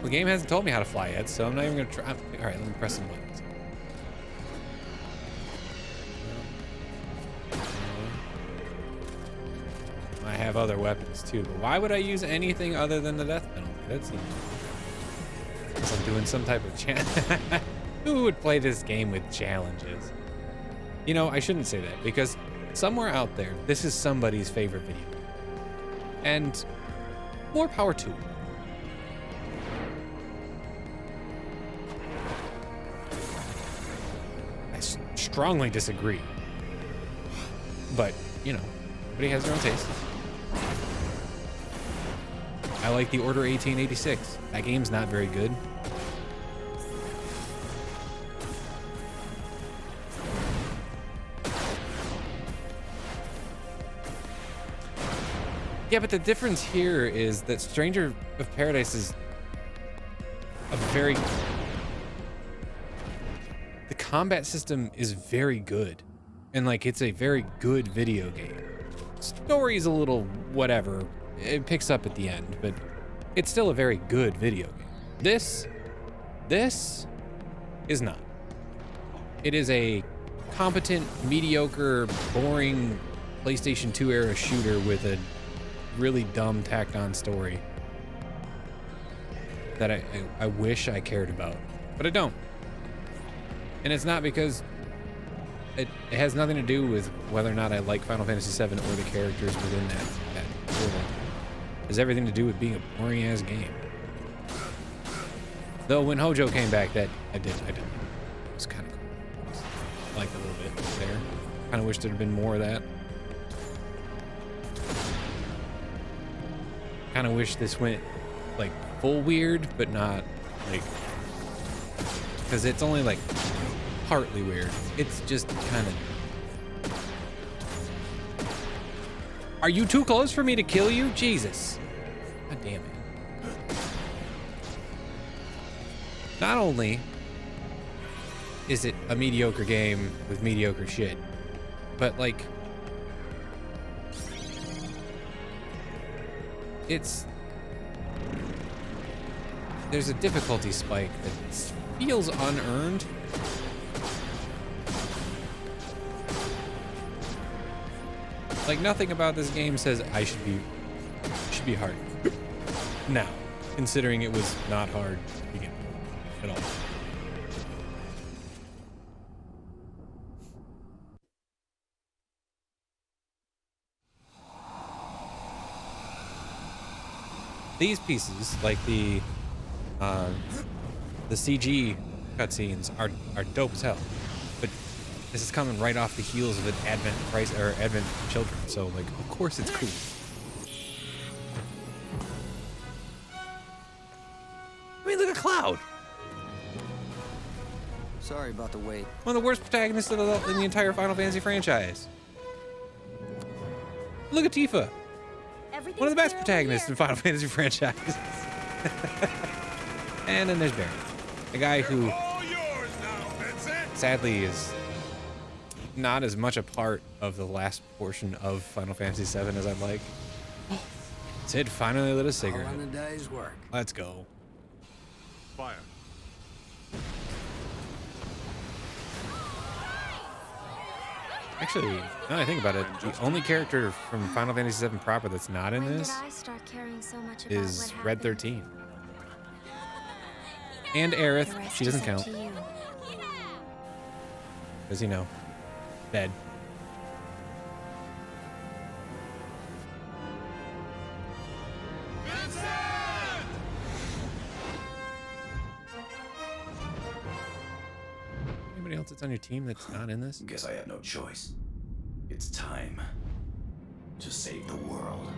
The game hasn't told me how to fly yet, so I'm not even gonna try. All right, let me press some buttons. I have other weapons too, but why would I use anything other than the death penalty? That's unless I'm doing some type of challenge. Who would play this game with challenges? You know, I shouldn't say that because somewhere out there, this is somebody's favorite video game. And more power to it. I strongly disagree. But, you know, everybody has their own taste. I like the Order 1886. That game's not very good. Yeah, but the difference here is that Stranger of Paradise is a very... The combat system is very good. And, like, it's a very good video game. Story's a little whatever. It picks up at the end, but it's still a very good video game. This is not. It is a competent, mediocre, boring PlayStation 2 era shooter with a really dumb tacked on story that I wish I cared about, but I don't. And it's not because it has nothing to do with whether or not I like Final Fantasy VII or the characters within that world. It has everything to do with being a boring ass game. Though when Hojo came back, that I did. It was kind of cool. I liked it a little bit there. Kind of wish there'd been more of that. Kind of wish this went like full weird, but not like, because it's only like partly weird. It's just kind of. Are you too close for me to kill you? Jesus. God damn it. Not only is it a mediocre game with mediocre shit, but like there's a difficulty spike that feels unearned. Like nothing about this game says I should be hard. Now, considering it was not hard to begin with at all. These pieces, like the CG cutscenes, are dope as hell. But this is coming right off the heels of an Advent Children, so like of course it's cool. at Cloud. Sorry about the wait. One of the worst protagonists in the entire Final Fantasy franchise. Look at Tifa. One of the best protagonists in Final Fantasy franchise. And then there's Barry, a guy who sadly is not as much a part of the last portion of Final Fantasy VII as I'd like. Sid finally lit a cigarette. All on the day's work. Let's go. Fire. Actually, now that I think about it, the only character from Final Fantasy VII proper that's not in When this did I start caring so much about is what Red happened? 13. And Aerith, The rest she doesn't is up count. to you. Because, you know, dead. Anybody else that's on your team that's not in this? Guess I have no choice. It's time to save the world.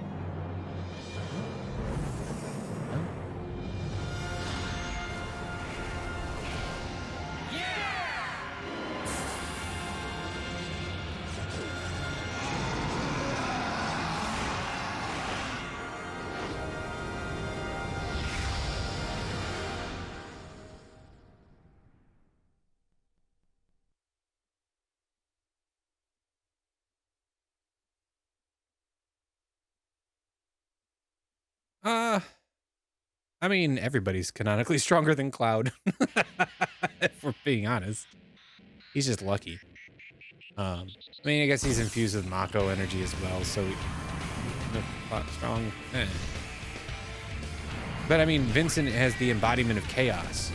I mean, everybody's canonically stronger than Cloud. If we're being honest. He's just lucky. I mean, I guess he's infused with Mako energy as well, so strong. But I mean, Vincent has the embodiment of chaos,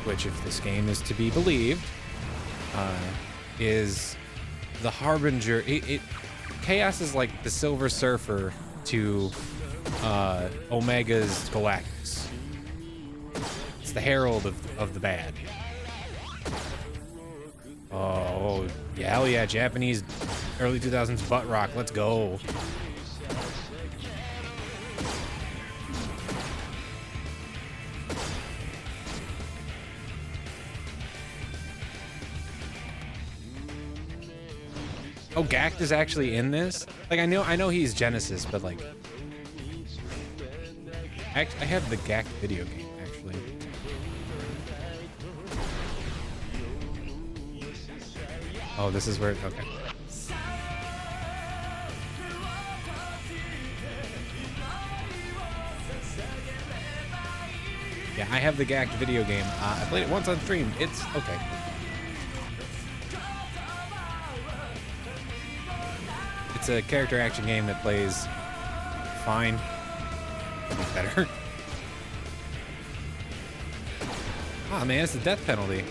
which, if this game is to be believed, is the harbinger. Chaos is like the Silver Surfer to Omega's Galactus. It's the herald of the bad. Oh, yeah, hell yeah, Japanese early 2000s butt rock. Let's go. Oh, Gact is actually in this? Like, I know he's Genesis, but like, I have the Gact video game, actually. Oh, this is where, okay. Yeah, I have the Gact video game. I played it once on stream. It's okay. It's a character action game that plays fine. Better. Ah, man, it's the death penalty.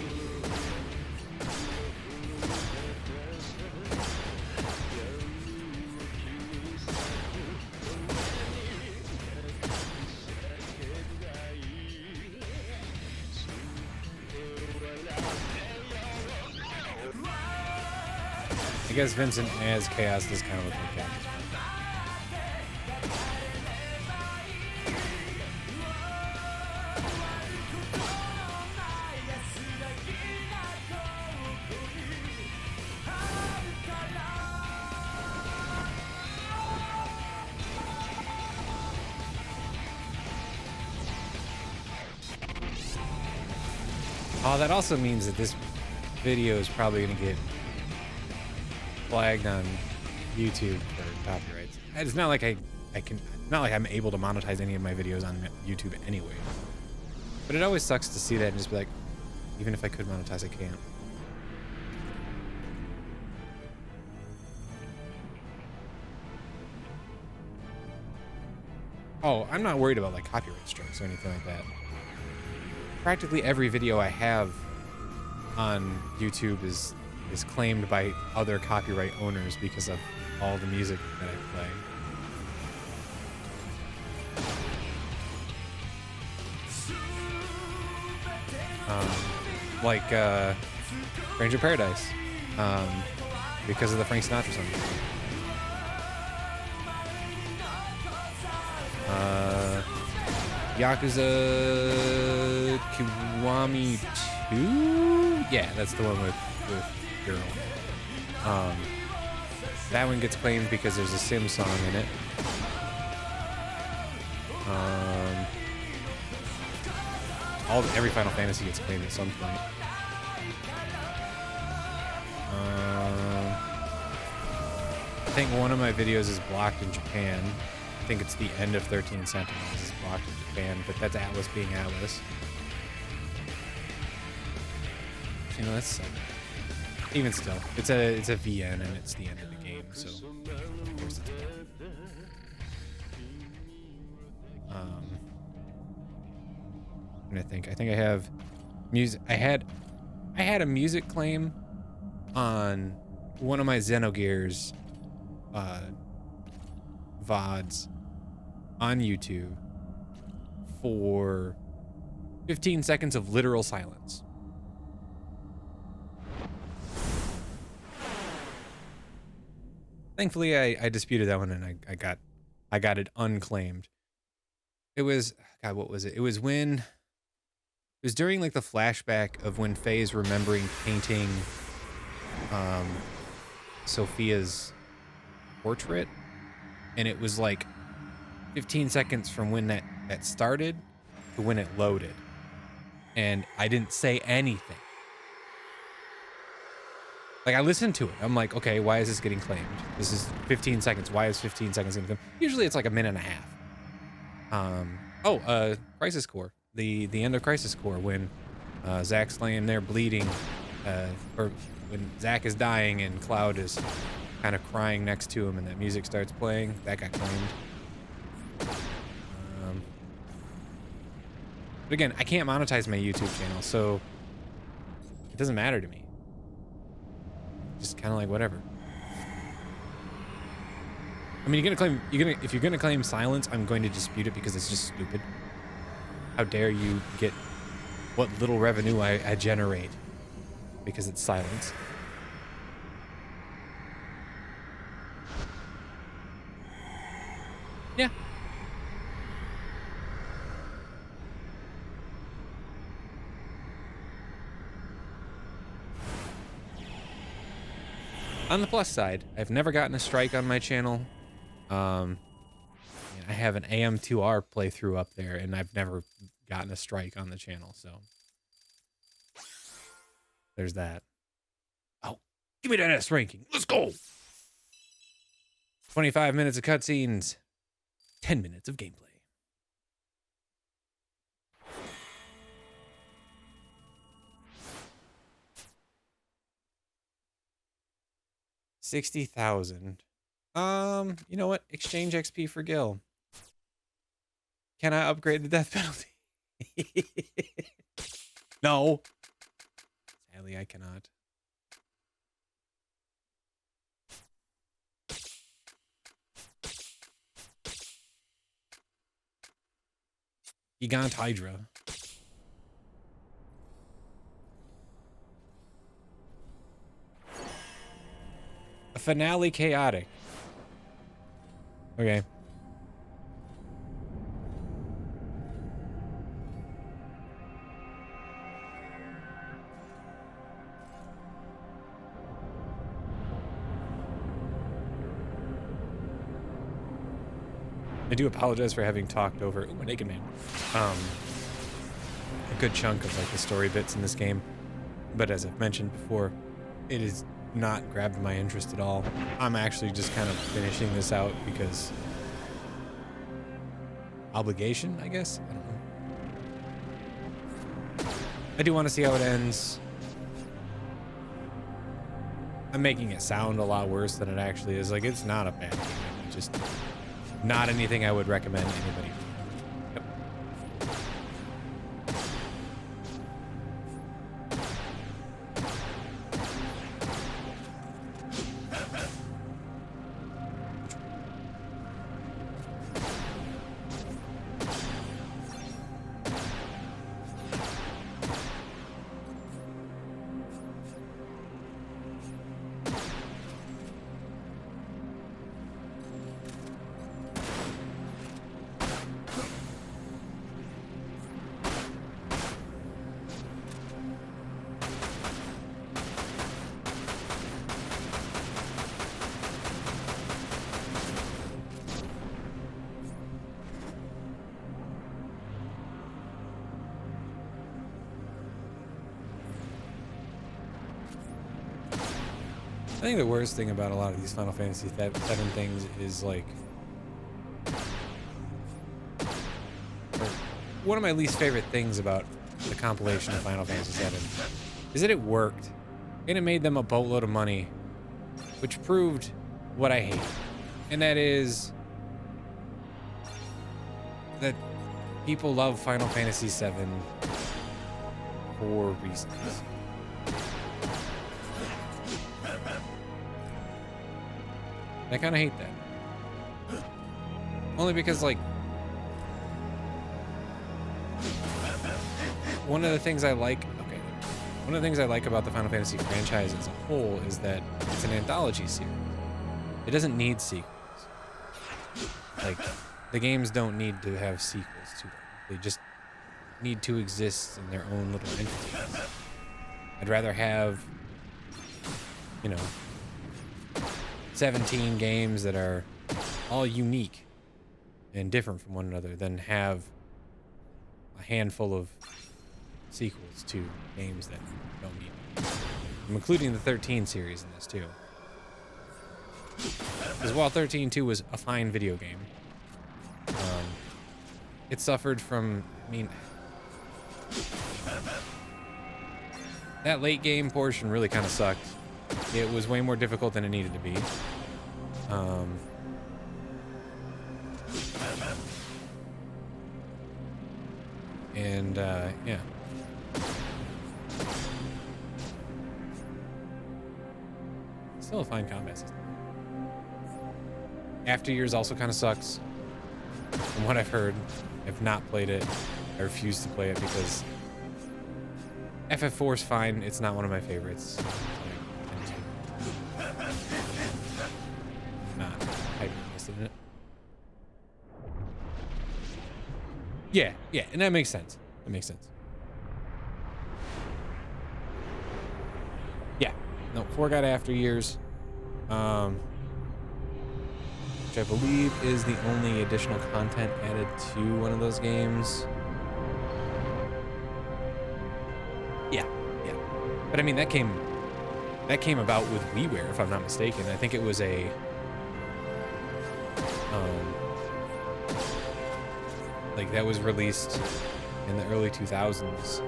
I guess Vincent as Chaos does kind of look like that. Oh, that also means that this video is probably going to get flagged on YouTube for copyrights. It's not like not like I'm able to monetize any of my videos on YouTube anyway. But it always sucks to see that and just be like, even if I could monetize, I can't. Oh, I'm not worried about like copyright strikes or anything like that. Practically every video I have on YouTube is claimed by other copyright owners because of all the music that I play. Like Stranger Paradise, because of the Frank Sinatra song. Yakuza Kiwami 2? Yeah, that's the one with Girl. That one gets claimed because there's a Sim song in it. Every Final Fantasy gets claimed at some point. I think one of my videos is blocked in Japan. I think it's the end of 13 Sentinels is blocked in Japan, but that's Atlas being Atlas. You know, that's even still, it's a VN and it's the end of the game, so of course it's I think I have music. I had a music claim on one of my Xenogears VODs on YouTube for 15 seconds of literal silence. Thankfully, I disputed that one and I got it unclaimed. It was, God, what was it? It was during like the flashback of when Faye's remembering painting Sophia's portrait, and it was like 15 seconds from when that started to when it loaded, and I didn't say anything. Like, I listened to it. I'm like, okay, why is this getting claimed? This is 15 seconds. Why is 15 seconds getting claimed? Usually it's like a minute and a half. Crisis Core. The end of Crisis Core, when Zack's laying there bleeding, or when Zack is dying and Cloud is kind of crying next to him and that music starts playing, that got claimed. But again, I can't monetize my YouTube channel, so it doesn't matter to me. Just kind of like whatever. I mean, if you're gonna claim silence, I'm going to dispute it because it's just stupid. How dare you get what little revenue I generate because it's silence. Yeah. On the plus side, I've never gotten a strike on my channel. I have an AM2R playthrough up there, and I've never gotten a strike on the channel, so there's that. Oh, give me that S ranking. Let's go. 25 minutes of cutscenes, 10 minutes of gameplay. $60,000. You know what? Exchange XP for Gil. Can I upgrade the death penalty? No. Sadly, I cannot. Gigant Hydra. A finale chaotic. Okay. I do apologize for having talked over Naked Man. A good chunk of like the story bits in this game, but as I've mentioned before, it is not grabbed my interest at all. I'm actually just kind of finishing this out because obligation, I guess. I don't know. I do want to see how it ends. I'm making it sound a lot worse than it actually is. Like, it's not a bad game. It's just not anything I would recommend anybody. Yep. I think the worst thing about a lot of these Final Fantasy VII things is like, or one of my least favorite things about the compilation of Final Fantasy VII is that it worked and it made them a boatload of money, which proved what I hate, and that is that people love Final Fantasy VII for reasons. I kind of hate that. Only because, like, one of the things I like about the Final Fantasy franchise as a whole is that it's an anthology series. It doesn't need sequels. Like, the games don't need to have sequels to them. They just need to exist in their own little entities. I'd rather have, you know, 17 games that are all unique and different from one another than have a handful of sequels to games that don't need them. I'm including the 13 series in this too. Because while 13-2 was a fine video game, it suffered from, I mean, that late game portion really kind of sucked. It was way more difficult than it needed to be. Yeah. Still a fine combat system. After Years also kind of sucks. From what I've heard, I've not played it. I refuse to play it because FF4 is fine. It's not one of my favorites. Not hyper invested in it. Yeah, and that makes sense. That makes sense. Yeah, no, 4 got After Years, which I believe is the only additional content added to one of those games. Yeah. But I mean, that came about with WiiWare, if I'm not mistaken. I think it was a like that was released in the early 2000s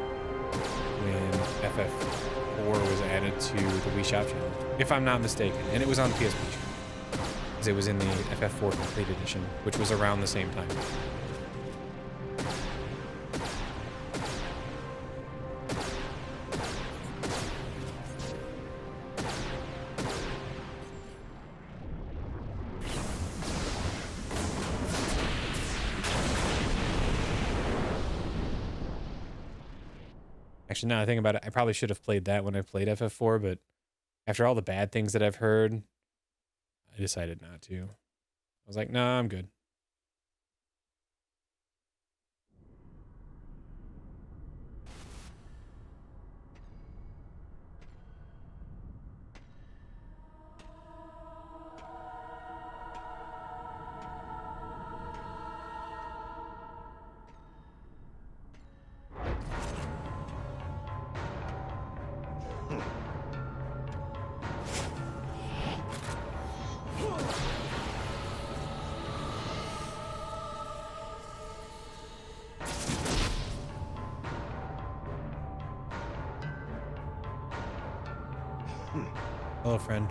when FF4 was added to the Wii Shop channel, if I'm not mistaken, and it was on the PSP channel, because it was in the FF4 Complete Edition, which was around the same time. Actually, now I think about it, I probably should have played that when I played FF4, but after all the bad things that I've heard, I decided not to. I was like, nah, I'm good. Hello, friend.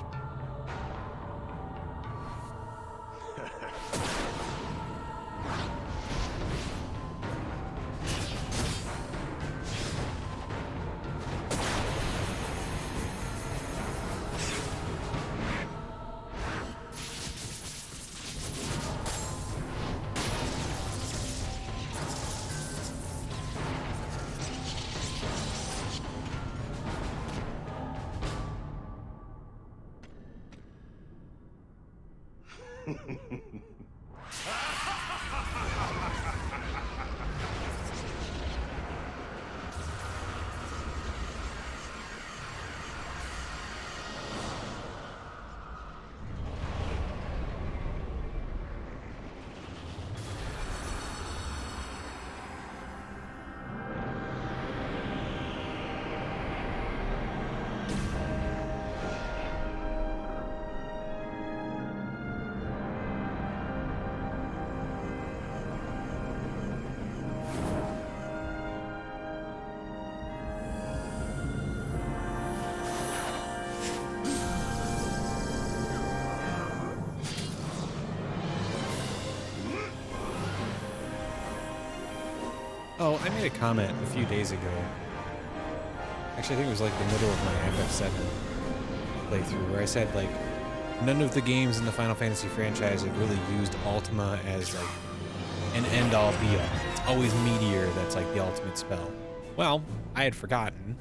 Well, I made a comment a few days ago. Actually, I think it was like the middle of my FF7 playthrough where I said like none of the games in the Final Fantasy franchise have really used Ultima as like an end-all be-all. It's always Meteor that's like the ultimate spell. Well, I had forgotten.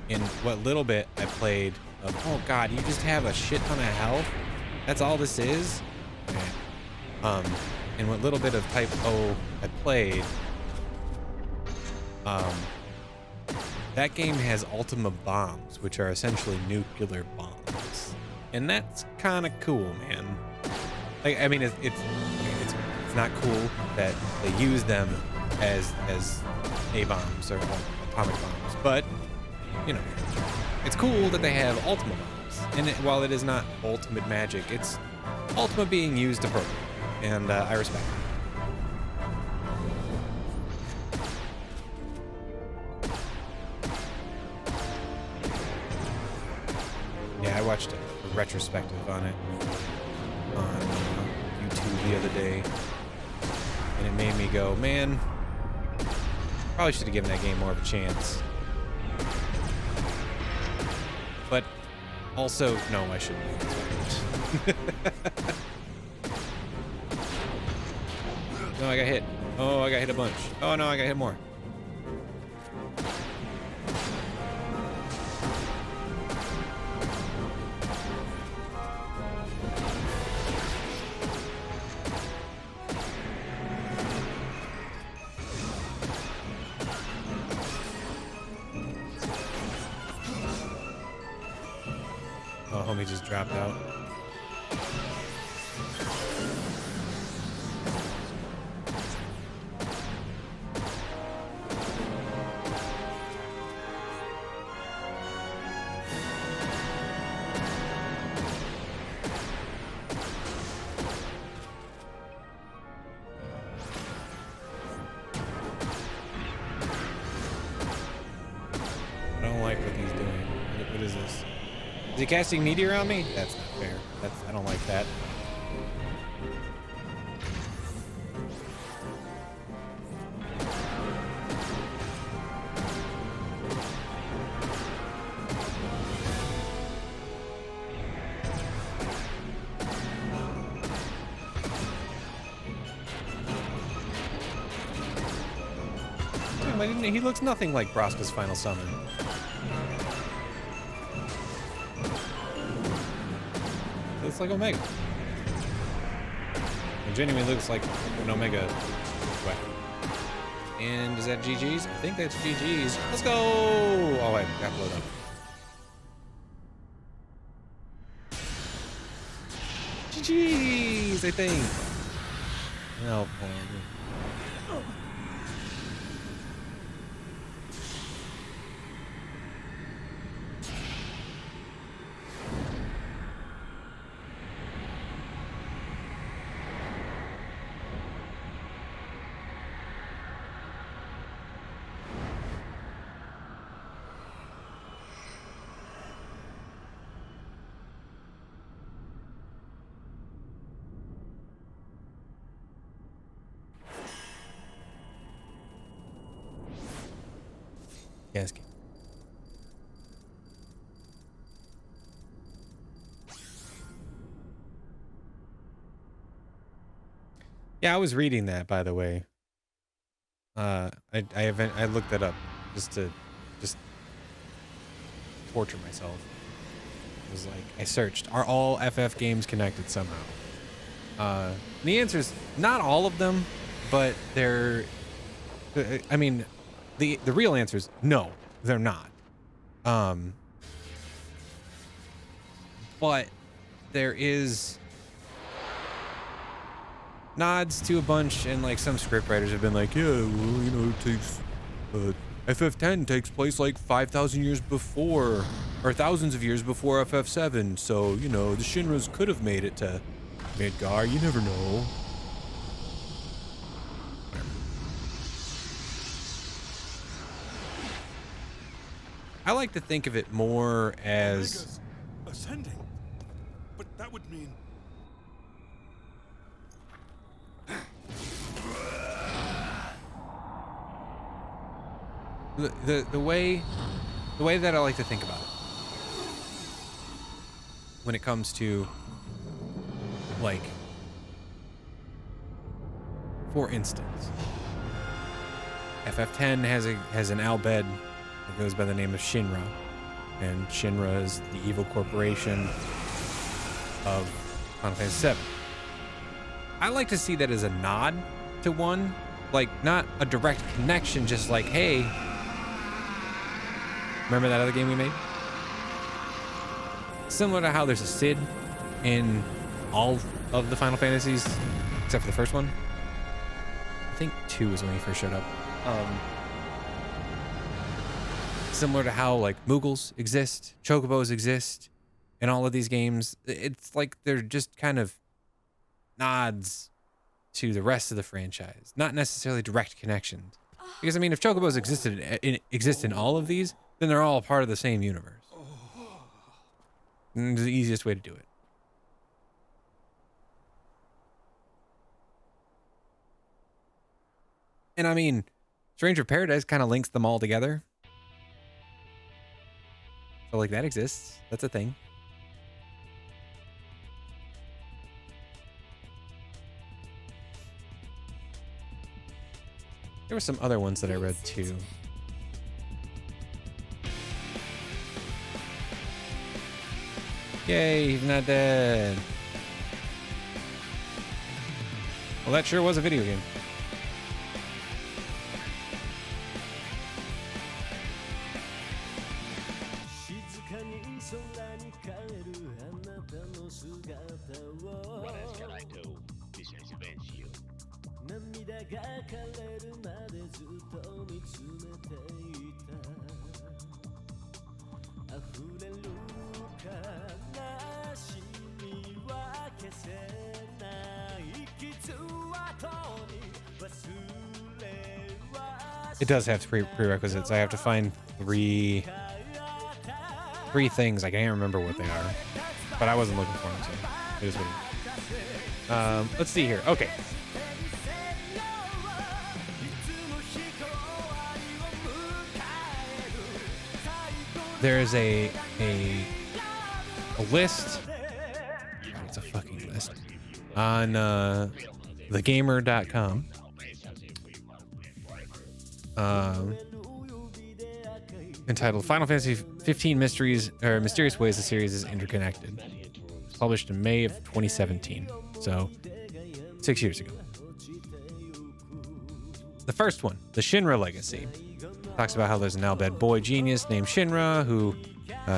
In what little bit I played of, oh god, you just have a shit ton of health? That's all this is? Okay. In what little bit of Type O I played, that game has Ultima bombs, which are essentially nuclear bombs. And that's kind of cool, man. Like, I mean, it's not cool that they use them as A-bombs or atomic bombs, but, you know, it's cool that they have Ultima bombs. And while it is not ultimate magic, it's Ultima being used appropriately, and I respect it. Yeah, I watched a retrospective on it on YouTube the other day, and it made me go, man, probably should have given that game more of a chance. But also, no, I shouldn't. No, I got hit. Oh, I got hit a bunch. Oh no, I got hit more. Oh, homie just dropped out. I don't like what he's doing. What is this? Is he casting meteor on me? That's not fair. I don't like that. Dude, he looks nothing like Braska's final summon. Looks like Omega. It genuinely looks like an Omega weapon. And is that GG's? I think that's GG's. Let's go! Oh, I got blown up. GG's, I think. Oh, boy. Yes. Yeah, I was reading that, by the way. I looked that up just to torture myself. It was like I searched, are all FF games connected somehow? The answer is not all of them, but they're. I mean, the real answer is no, they're not. But there is nods to a bunch, and like some scriptwriters have been like, yeah, well, you know, it takes FF10 takes place like 5,000 years before, or thousands of years before FF7, so you know the Shinras could have made it to Midgar. You never know. I like to think of it more as ascending, but that would mean the way that I like to think about it when it comes to, like, for instance, FF10 has an Albed that goes by the name of Shinra, and Shinra is the evil corporation of Final Fantasy VII. I like to see that as a nod to one, like, not a direct connection, just like, hey, remember that other game we made? Similar to how there's a Cid in all of the Final Fantasies, except for the first one. I think 2 is when he first showed up. Similar to how, like, Moogles exist, Chocobos exist in all of these games. It's like they're just kind of nods to the rest of the franchise, not necessarily direct connections. Because, I mean, if Chocobos exist in all of these, then they're all part of the same universe. And it's the easiest way to do it. And I mean, Stranger of Paradise kind of links them all together. So, like, that exists. That's a thing. There were some other ones that I read too. Yay, he's not dead. Well, that sure was a video game. What else can I do besides avenge you? It does have prerequisites. I have to find three things. I can't remember what they are, but I wasn't looking for them, so it is what it is. Let's see here. Okay. There is a list. It's a fucking list on thegamer.com. Entitled Final Fantasy 15 Mysteries or Mysterious Ways the Series is Interconnected. Published in May of 2017. So 6 years ago. The first one, the Shinra Legacy, talks about how there's an Albed boy genius named Shinra who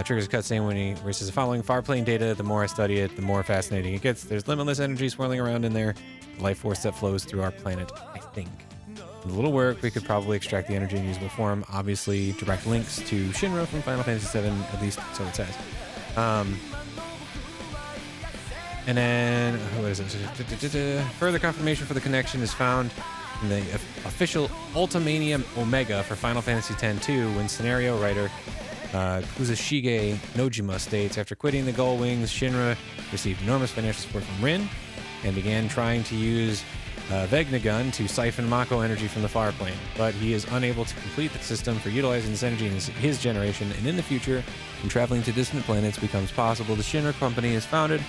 triggers a cutscene when he reaches the following far-plane data. The more I study it, the more fascinating it gets. There's limitless energy swirling around in there. The life force that flows through our planet, I think. With a little work, we could probably extract the energy in usable form. Obviously, direct links to Shinra from Final Fantasy VII, at least so it says. And then, what is it? Further confirmation for the connection is found in the official Ultimania Omega for Final Fantasy X-2, when scenario writer Kuzushige Nojima states, after quitting the Gull Wings, Shinra received enormous financial support from Rin and began trying to use Vegna Gun to siphon Mako energy from the far plane, but he is unable to complete the system for utilizing this energy in his generation, and in the future, when traveling to distant planets becomes possible, the Shinra Company is founded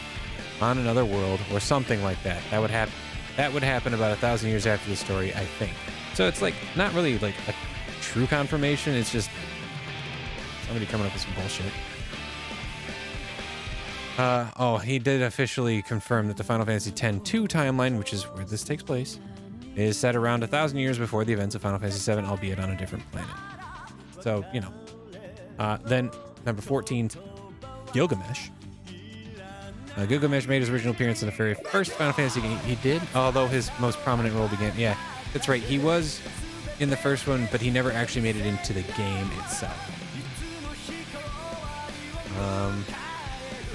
on another world, or something like that. That would happen about 1,000 years after the story, I think. So it's like not really like a true confirmation, it's just somebody coming up with some bullshit. He did officially confirm that the Final Fantasy X-2 timeline, which is where this takes place, is set around 1,000 years before the events of Final Fantasy VII, albeit on a different planet. So, you know. Then, number 14, Gilgamesh. Gilgamesh made his original appearance in the very first Final Fantasy game. He did, although his most prominent role began... Yeah, that's right. He was in the first one, but he never actually made it into the game itself.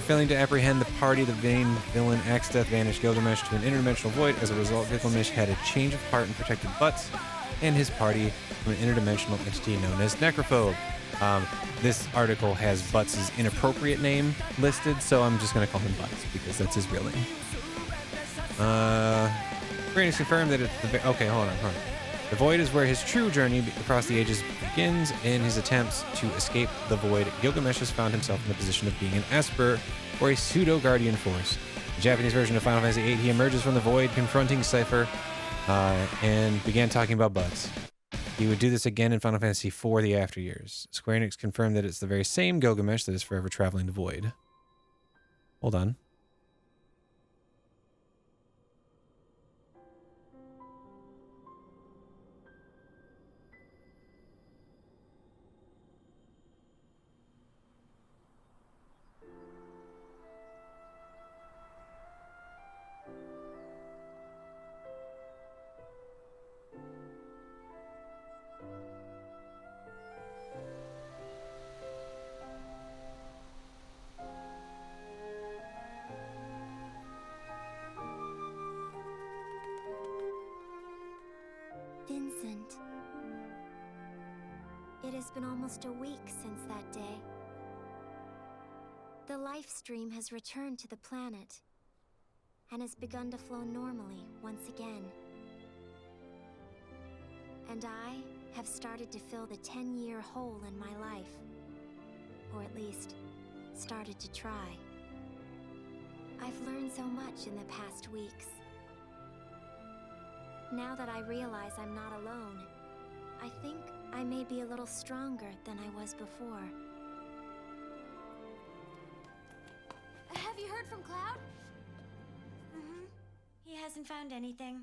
Failing to apprehend the party, the vain villain Axe Death banished Gilgamesh to an interdimensional void. As a result, Gilgamesh had a change of heart and protected Butts and his party from an interdimensional entity known as Necrophobe. This article has Butts' inappropriate name listed, so I'm just going to call him Butts because that's his real name. Brain has confirmed that it's the... Okay, hold on. The Void is where his true journey across the ages begins. In his attempts to escape the Void, Gilgamesh has found himself in the position of being an Esper, or a pseudo-guardian force. The Japanese version of Final Fantasy VIII, he emerges from the Void, confronting Cypher, and began talking about butts. He would do this again in Final Fantasy IV, The After Years. Square Enix confirmed that it's the very same Gilgamesh that is forever traveling the Void. Hold on. Vincent. It has been almost a week since that day. The life stream has returned to the planet and has begun to flow normally once again. And I have started to fill the 10-year hole in my life. Or at least, started to try. I've learned so much in the past weeks. Now that I realize I'm not alone, I think I may be a little stronger than I was before. Have you heard from Cloud? He hasn't found anything.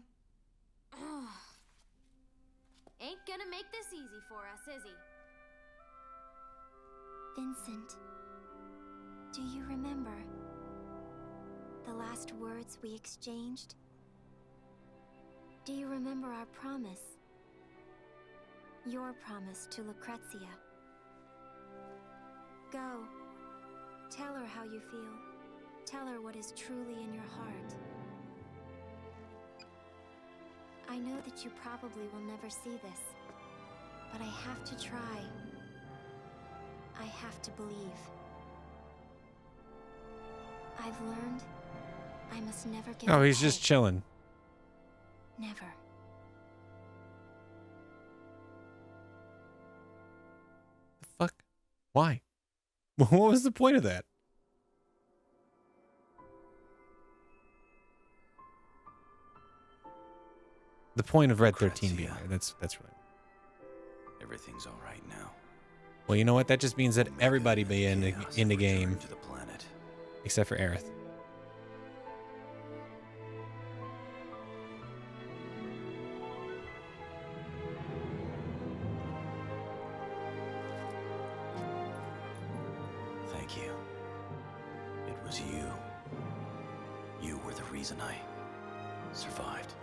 Ain't gonna make this easy for us, is he? Vincent, do you remember the last words we exchanged? Do you remember our promise? Your promise to Lucrezia. Go. Tell her how you feel. Tell her what is truly in your heart. I know that you probably will never see this, but I have to try. I have to believe. I've learned I must never give up Oh, he's hope. just chilling. Never. The fuck? Why? What was the point of that? The point of Red 13 being there. That's right. Everything's all right now. Well, you know what? That just means that everybody be in the game, To the planet. except for Aerith. Thank you. It was you. You were the reason I survived.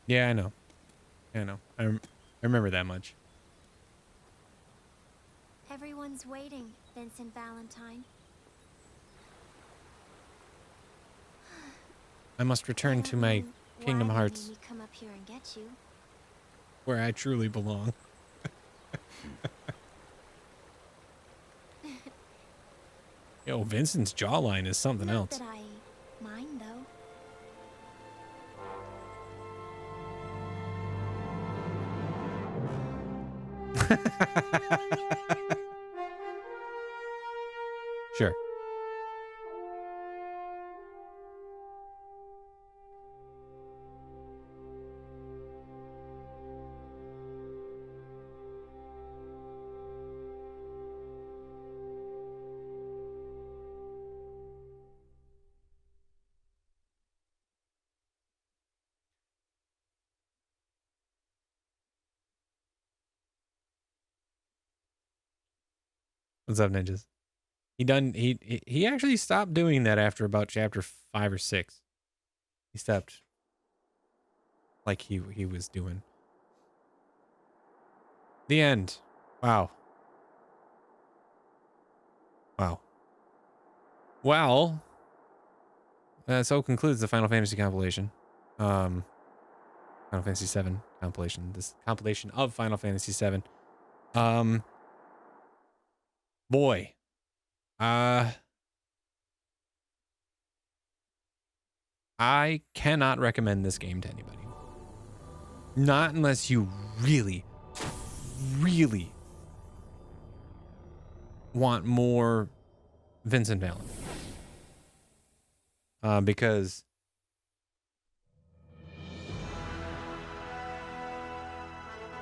Yeah, I know. I know. I remember that much. Everyone's waiting, Vincent Valentine. I must return to my Kingdom Why Hearts, didn't he come up here and get you? where I truly belong. Yo, Vincent's jawline is something Not else. that I mind, though. Sure. What's up, ninjas? He actually stopped doing that after about chapter 5 or 6. He stopped like he was doing. The end. Wow. Wow. Well, so concludes the Final Fantasy compilation. Final Fantasy VII compilation. This compilation of Final Fantasy VII. Boy. I cannot recommend this game to anybody. Not unless you really, really want more Vincent Valen. Because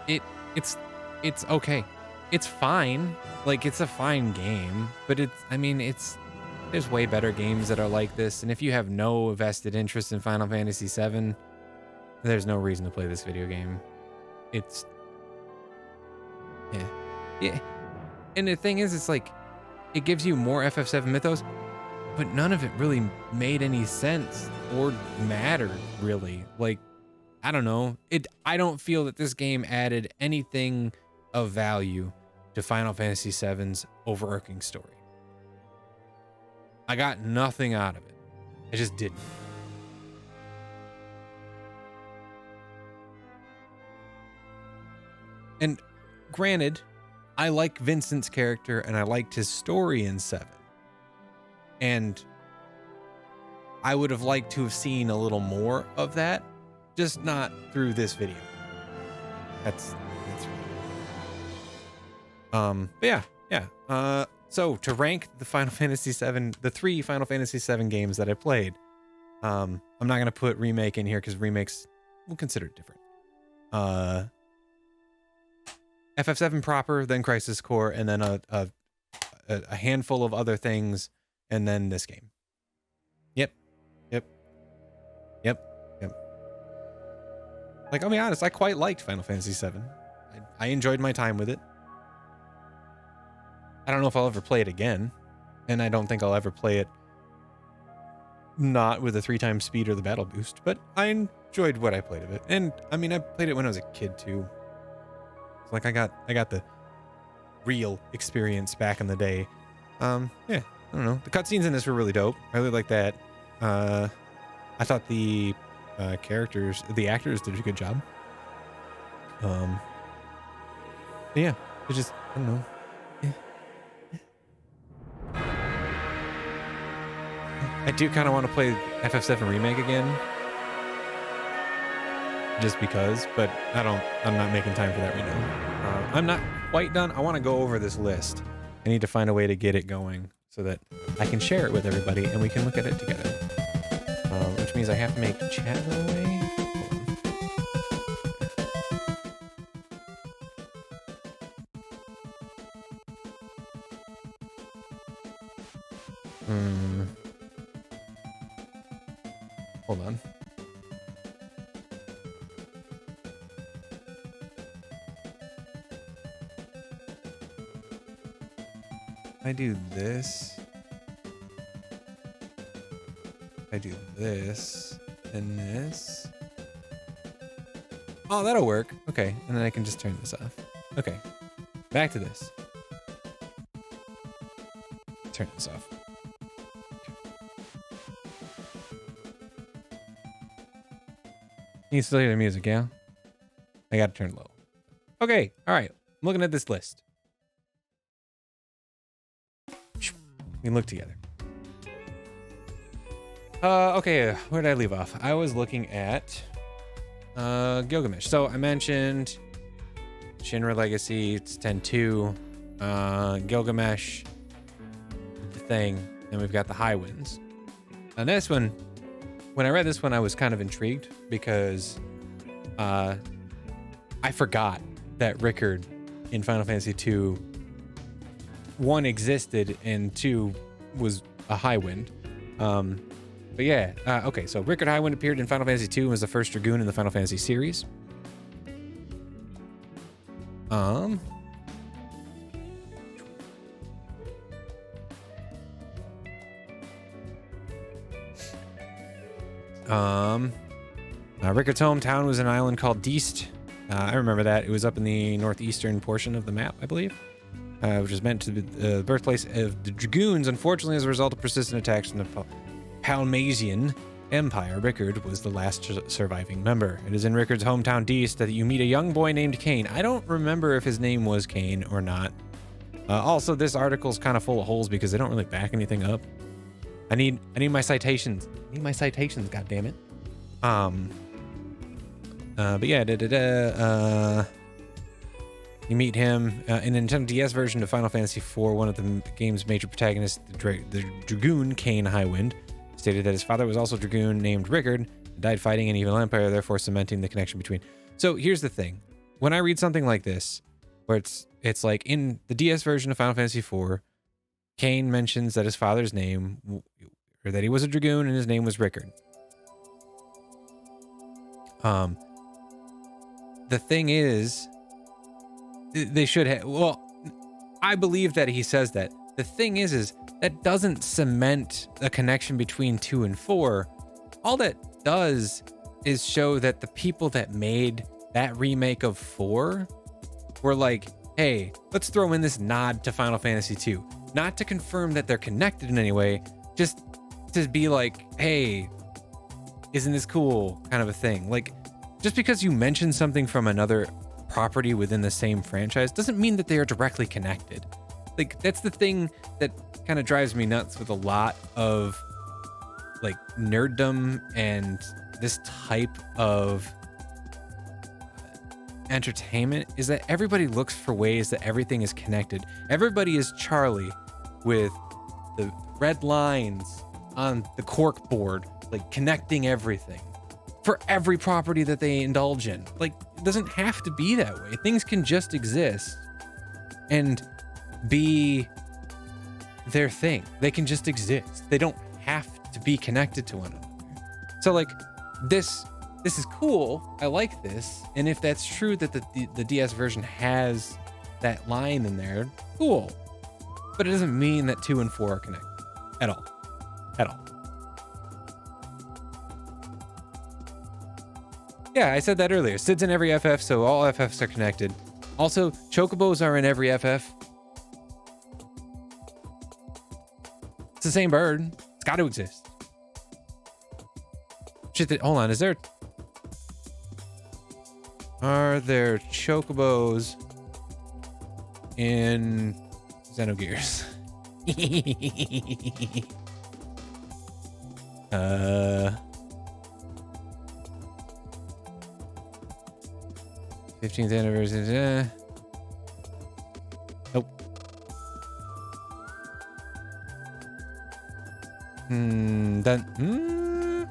it's okay. It's fine. Like, it's a fine game, but there's way better games that are like this. And if you have no vested interest in Final Fantasy VII, there's no reason to play this video game. Yeah. And the thing is, it's like, it gives you more FF7 mythos, but none of it really made any sense or mattered, really. Like, I don't know. I don't feel that this game added anything of value to Final Fantasy VII's overarching story. I got nothing out of it. I just didn't. And granted, I like Vincent's character and I liked his story in 7. And I would have liked to have seen a little more of that, just not through this video. That's but yeah. So to rank the Final Fantasy VII, the 3 Final Fantasy VII games that I played, I'm not gonna put remake in here because remakes we'll consider it different. FF7 proper, then Crisis Core, and then a handful of other things, and then this game. Yep. Like, I'll be honest, I quite liked Final Fantasy VII. I enjoyed my time with it. I don't know if I'll ever play it again, and I don't think I'll ever play it not with the 3x speed or the battle boost, but I enjoyed what I played of it. And I mean, I played it when I was a kid too. It's like I got the real experience back in the day. Yeah, I don't know. The cutscenes in this were really dope. I really like that. I thought the actors did a good job. Yeah, it just, I don't know. I do kind of want to play FF7 Remake again. Just because, but I'm not making time for that right now. I'm not quite done. I want to go over this list. I need to find a way to get it going so that I can share it with everybody and we can look at it together. Which means I have to make chat go away. Hold on. I do this. I do this and this. Oh, that'll work. Okay, and then I can just turn this off. Okay, back to this. Turn this off. You can still hear the music, yeah? I gotta turn it low. Okay, all right. I'm looking at this list. We can look together. Okay, where did I leave off? I was looking at Gilgamesh. So I mentioned Shinra Legacy, it's 10-2, Gilgamesh, the thing, and we've got the High Winds. Now this one, when I read this one, I was kind of intrigued because I forgot that Rickard in Final Fantasy II 1 existed and 2 was a High Wind. But yeah, okay, so Rickard Highwind appeared in Final Fantasy II and was the first Dragoon in the Final Fantasy series. Rickard's hometown was an island called Deist, I remember that. It was up in the northeastern portion of the map, I believe, which is meant to be the birthplace of the Dragoons. Unfortunately, as a result of persistent attacks from the Palmasian Empire, Rickard was the last surviving member. It is in Rickard's hometown Deist that you meet a young boy named Kane. I don't remember if his name was Kane or not. Also, this article is kind of full of holes because they don't really back anything up. I need my citations. I need my citations, goddammit. But yeah, you meet him in a Nintendo DS version of Final Fantasy IV. One of the game's major protagonists, the Dragoon Kane Highwind, stated that his father was also a Dragoon named Rickard, and died fighting an evil empire, therefore cementing the connection between. So here's the thing: when I read something like this, where it's like in the DS version of Final Fantasy IV, Kane mentions that his father's name, or that he was a Dragoon and his name was Rickard. The thing is, they should have, well, I believe that he says that. The thing is that doesn't cement a connection between 2 and 4. All that does is show that the people that made that remake of 4 were like, hey, let's throw in this nod to Final Fantasy 2. Not to confirm that they're connected in any way, just to be like, hey, isn't this cool, kind of a thing. Like, just because you mention something from another property within the same franchise doesn't mean that they are directly connected. Like, that's the thing that kind of drives me nuts with a lot of like nerddom and this type of entertainment, is that everybody looks for ways that everything is connected. Everybody is Charlie with the red lines on the cork board, like connecting everything for every property that they indulge in. Like, it doesn't have to be that way. Things can just exist and be their thing. They can just exist. They don't have to be connected to one another. So like, this is cool. I like this. And if that's true that the DS version has that line in there, cool. But it doesn't mean that 2 and 4 are connected at all. At all. Yeah, I said that earlier. Sid's in every FF, so all FFs are connected. Also, chocobos are in every FF. It's the same bird. It's got to exist. Shit, hold on. Are there chocobos in Xenogears? 15th anniversary. Nope.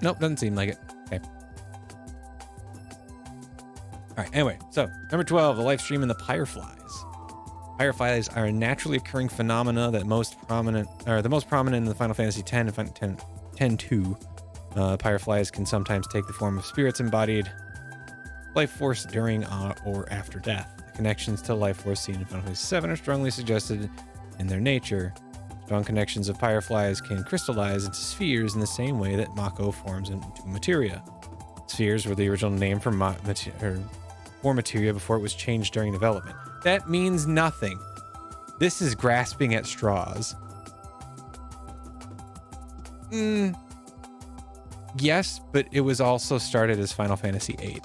Nope, doesn't seem like it. Okay. All right, anyway, so number 12, the live stream and the Pyreflies. Pyreflies are a naturally occurring phenomena that the most prominent in the Final Fantasy X and X-2. Pyreflies can sometimes take the form of spirits embodied life force during or after death. The connections to life force seen in Final Fantasy VII are strongly suggested in their nature. Strong connections of Pyreflies can crystallize into spheres in the same way that Mako forms into materia. Spheres were the original name for materia before it was changed during development. That means nothing. This is grasping at straws. Yes, but it was also started as Final Fantasy VIII.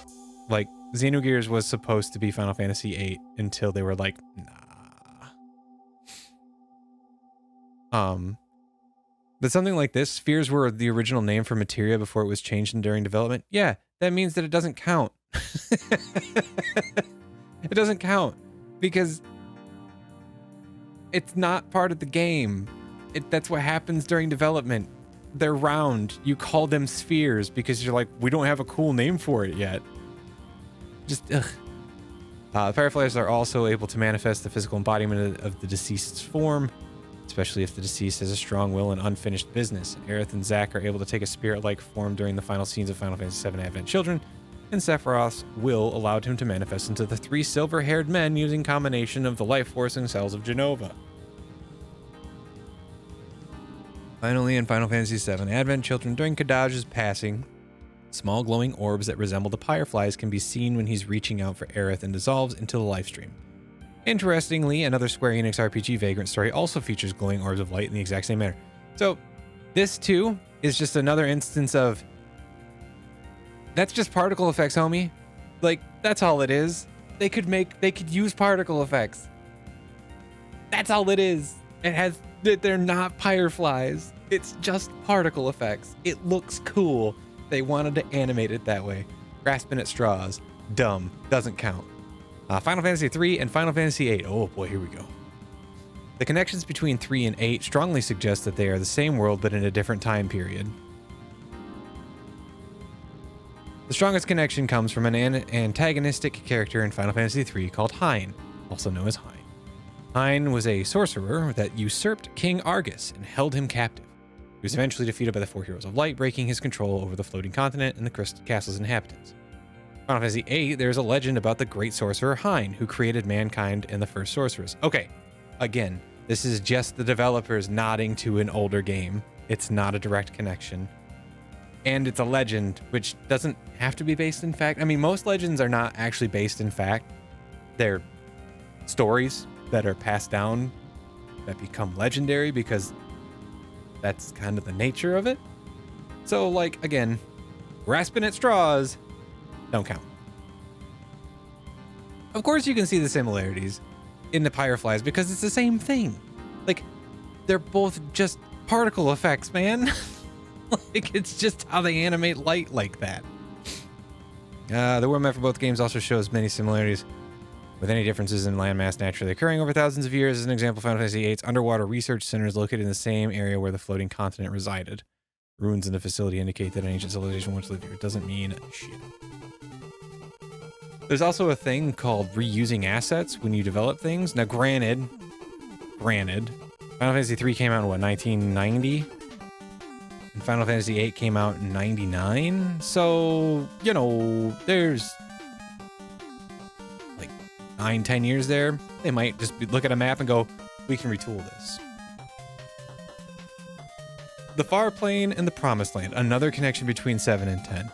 Like, Xenogears was supposed to be Final Fantasy VIII until they were like, nah. But something like this, spheres were the original name for materia before it was changed during development. Yeah, that means that it doesn't count. It doesn't count because it's not part of the game. That's what happens during development. They're round. You call them spheres because you're like, we don't have a cool name for it yet. Just, ugh. Pyreflies are also able to manifest the physical embodiment of the deceased's form, especially if the deceased has a strong will and unfinished business. Aerith and Zack are able to take a spirit-like form during the final scenes of Final Fantasy VII Advent Children, and Sephiroth's will allowed him to manifest into the 3 silver-haired men using combination of the life force and cells of Genova. Finally, in Final Fantasy VII Advent Children, during Kadaj's passing, Small glowing orbs that resemble the Fireflies can be seen when he's reaching out for Aerith and dissolves into the life stream. Interestingly, another Square Enix RPG, Vagrant Story, also features glowing orbs of light in the exact same manner. So, this too is just another instance of, that's just particle effects, homie. Like, that's all it is. They could use particle effects. That's all it is. They're not Fireflies. It's just particle effects. It looks cool. They wanted to animate it that way. Grasping at straws. Dumb. Doesn't count. Final Fantasy 3 and Final Fantasy 8. Oh boy, here we go. The connections between 3 and 8 strongly suggest that they are the same world but in a different time period. The strongest connection comes from an antagonistic character in Final Fantasy 3 called Hein, also known as Hein. Hein was a sorcerer that usurped King Argus and held him captive. He was eventually defeated by the 4 Heroes of Light, breaking his control over the floating continent and the castle's inhabitants. Final Fantasy VIII, there's a legend about the great sorcerer Hein, who created mankind and the first sorceress. Okay, again, this is just the developers nodding to an older game. It's not a direct connection. And it's a legend, which doesn't have to be based in fact. I mean, most legends are not actually based in fact. They're stories that are passed down that become legendary because that's kind of the nature of it. So, like, again, grasping at straws don't count. Of course you can see the similarities in the Fireflies because it's the same thing. Like, they're both just particle effects, man. Like, it's just how they animate light like that. The world map for both games also shows many similarities, with any differences in landmass naturally occurring over thousands of years. As an example, Final Fantasy VIII's underwater research center is located in the same area where the floating continent resided. Ruins in the facility indicate that an ancient civilization once lived here. It doesn't mean shit. There's also a thing called reusing assets when you develop things. Now, granted, Final Fantasy 3 came out in what, 1990? And Final Fantasy 8 came out in 99. So, you know, there's like 9-10 years there. They might just look at a map and go, we can retool this. The Far Plane and the Promised Land, another connection between 7 and 10.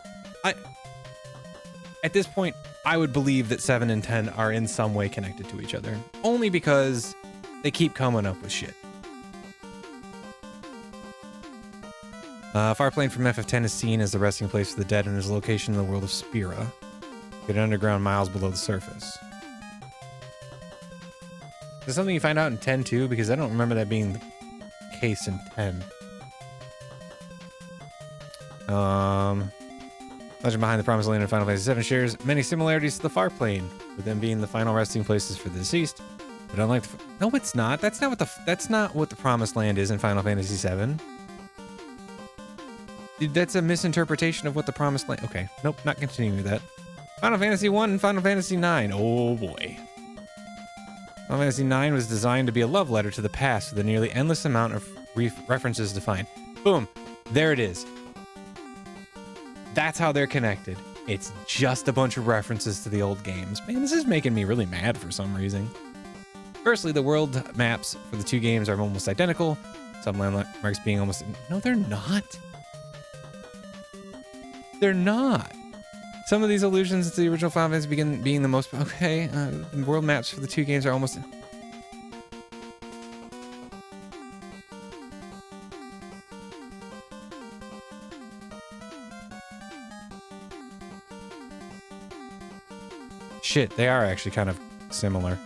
At this point, I would believe that 7 and 10 are in some way connected to each other, only because they keep coming up with shit. Far Plane from FF10 is seen as the resting place for the dead and is a location in the world of Spira, located underground miles below the surface. Is this something you find out in 10 too? Because I don't remember that being the case in 10. Legend behind the Promised Land in Final Fantasy VII shares many similarities to the Far Plane, with them being the final resting places for the deceased. But unlike no, it's not. That's not what the Promised Land is in Final Fantasy VII. Dude, that's a misinterpretation of what the Promised Land. Okay, nope, not continuing with that. Final Fantasy 1 and Final Fantasy 9. Oh boy. Final Fantasy 9 was designed to be a love letter to the past with a nearly endless amount of references to find. Boom, there it is. That's how they're connected. It's just a bunch of references to the old games. Man, this is making me really mad for some reason. Firstly, the world maps for the two games are almost identical. Some landmarks being almost... No, they're not. They're not. Some of these allusions to the original Final Fantasy begin being the most... Okay, the world maps for the two games are almost... Shit, they are actually kind of similar.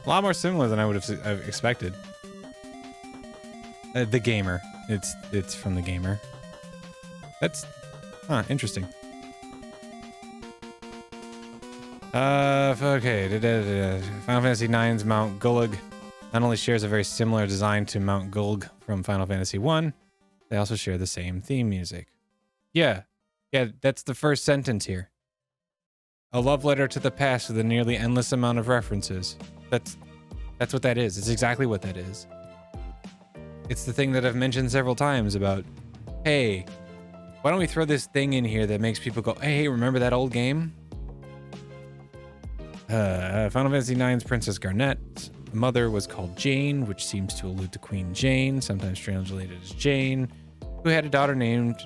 A lot more similar than I would have expected. The Gamer. It's from The Gamer. That's interesting. Okay. Final Fantasy IX's Mount Gulug not only shares a very similar design to Mount Gulg from Final Fantasy 1, they also share the same theme music. Yeah, that's the first sentence here. A love letter to the past with a nearly endless amount of references. That's what that is. It's exactly what that is. It's the thing that I've mentioned several times about, hey, why don't we throw this thing in here that makes people go, hey, remember that old game? Final Fantasy IX's Princess Garnet's mother was called Jane, which seems to allude to Queen Jane, sometimes translated as Jane, who had a daughter named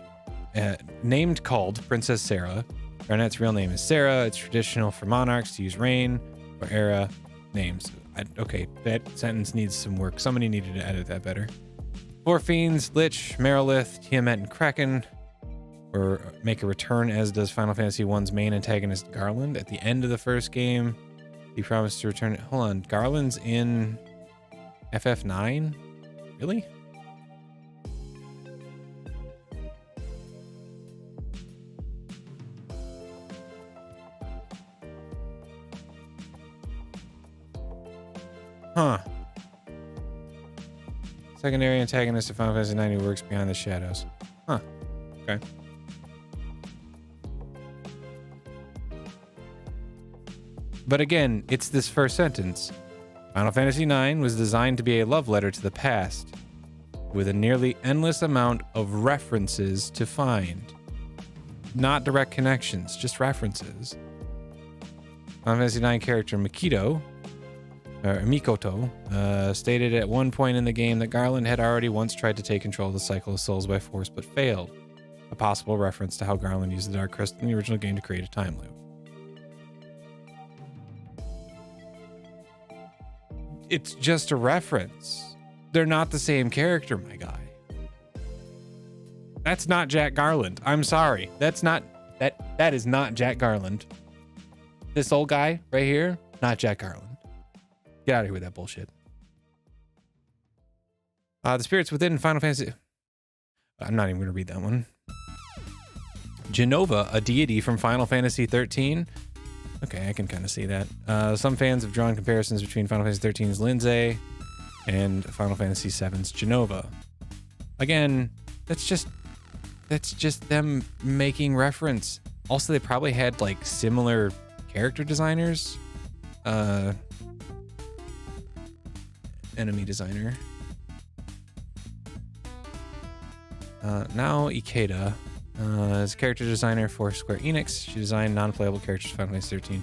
called Princess Sarah. Garnet's real name is Sarah. It's traditional for monarchs to use reign or era names. Okay, that sentence needs some work. Somebody needed to edit that better. Four Fiends, Lich, Merilith, Tiamat, and Kraken make a return, as does Final Fantasy I's main antagonist, Garland. At the end of the first game, he promised to return. Hold on, Garland's in FF9? Really? Huh. Secondary antagonist of Final Fantasy IX who works behind the shadows. Huh. Okay. But again, it's this first sentence. Final Fantasy IX was designed to be a love letter to the past, with a nearly endless amount of references to find. Not direct connections, just references. Final Fantasy IX character Mikoto stated at one point in the game that Garland had already once tried to take control of the cycle of souls by force, but failed. A possible reference to how Garland used the Dark Crystal in the original game to create a time loop. It's just a reference. They're not the same character, my guy. That's not Jack Garland. I'm sorry. That is not Jack Garland. This old guy right here, not Jack Garland. Get out of here with that bullshit. The spirits within Final Fantasy. I'm not even going to read that one. Genova, a deity from Final Fantasy 13. Okay, I can kind of see that. Some fans have drawn comparisons between Final Fantasy 13's Lindsay and Final Fantasy 7's Genova. Again, that's just them making reference. Also, they probably had like similar character designers. Enemy designer. Now Ikeda is a character designer for Square Enix. She designed non-playable characters for Final Fantasy 13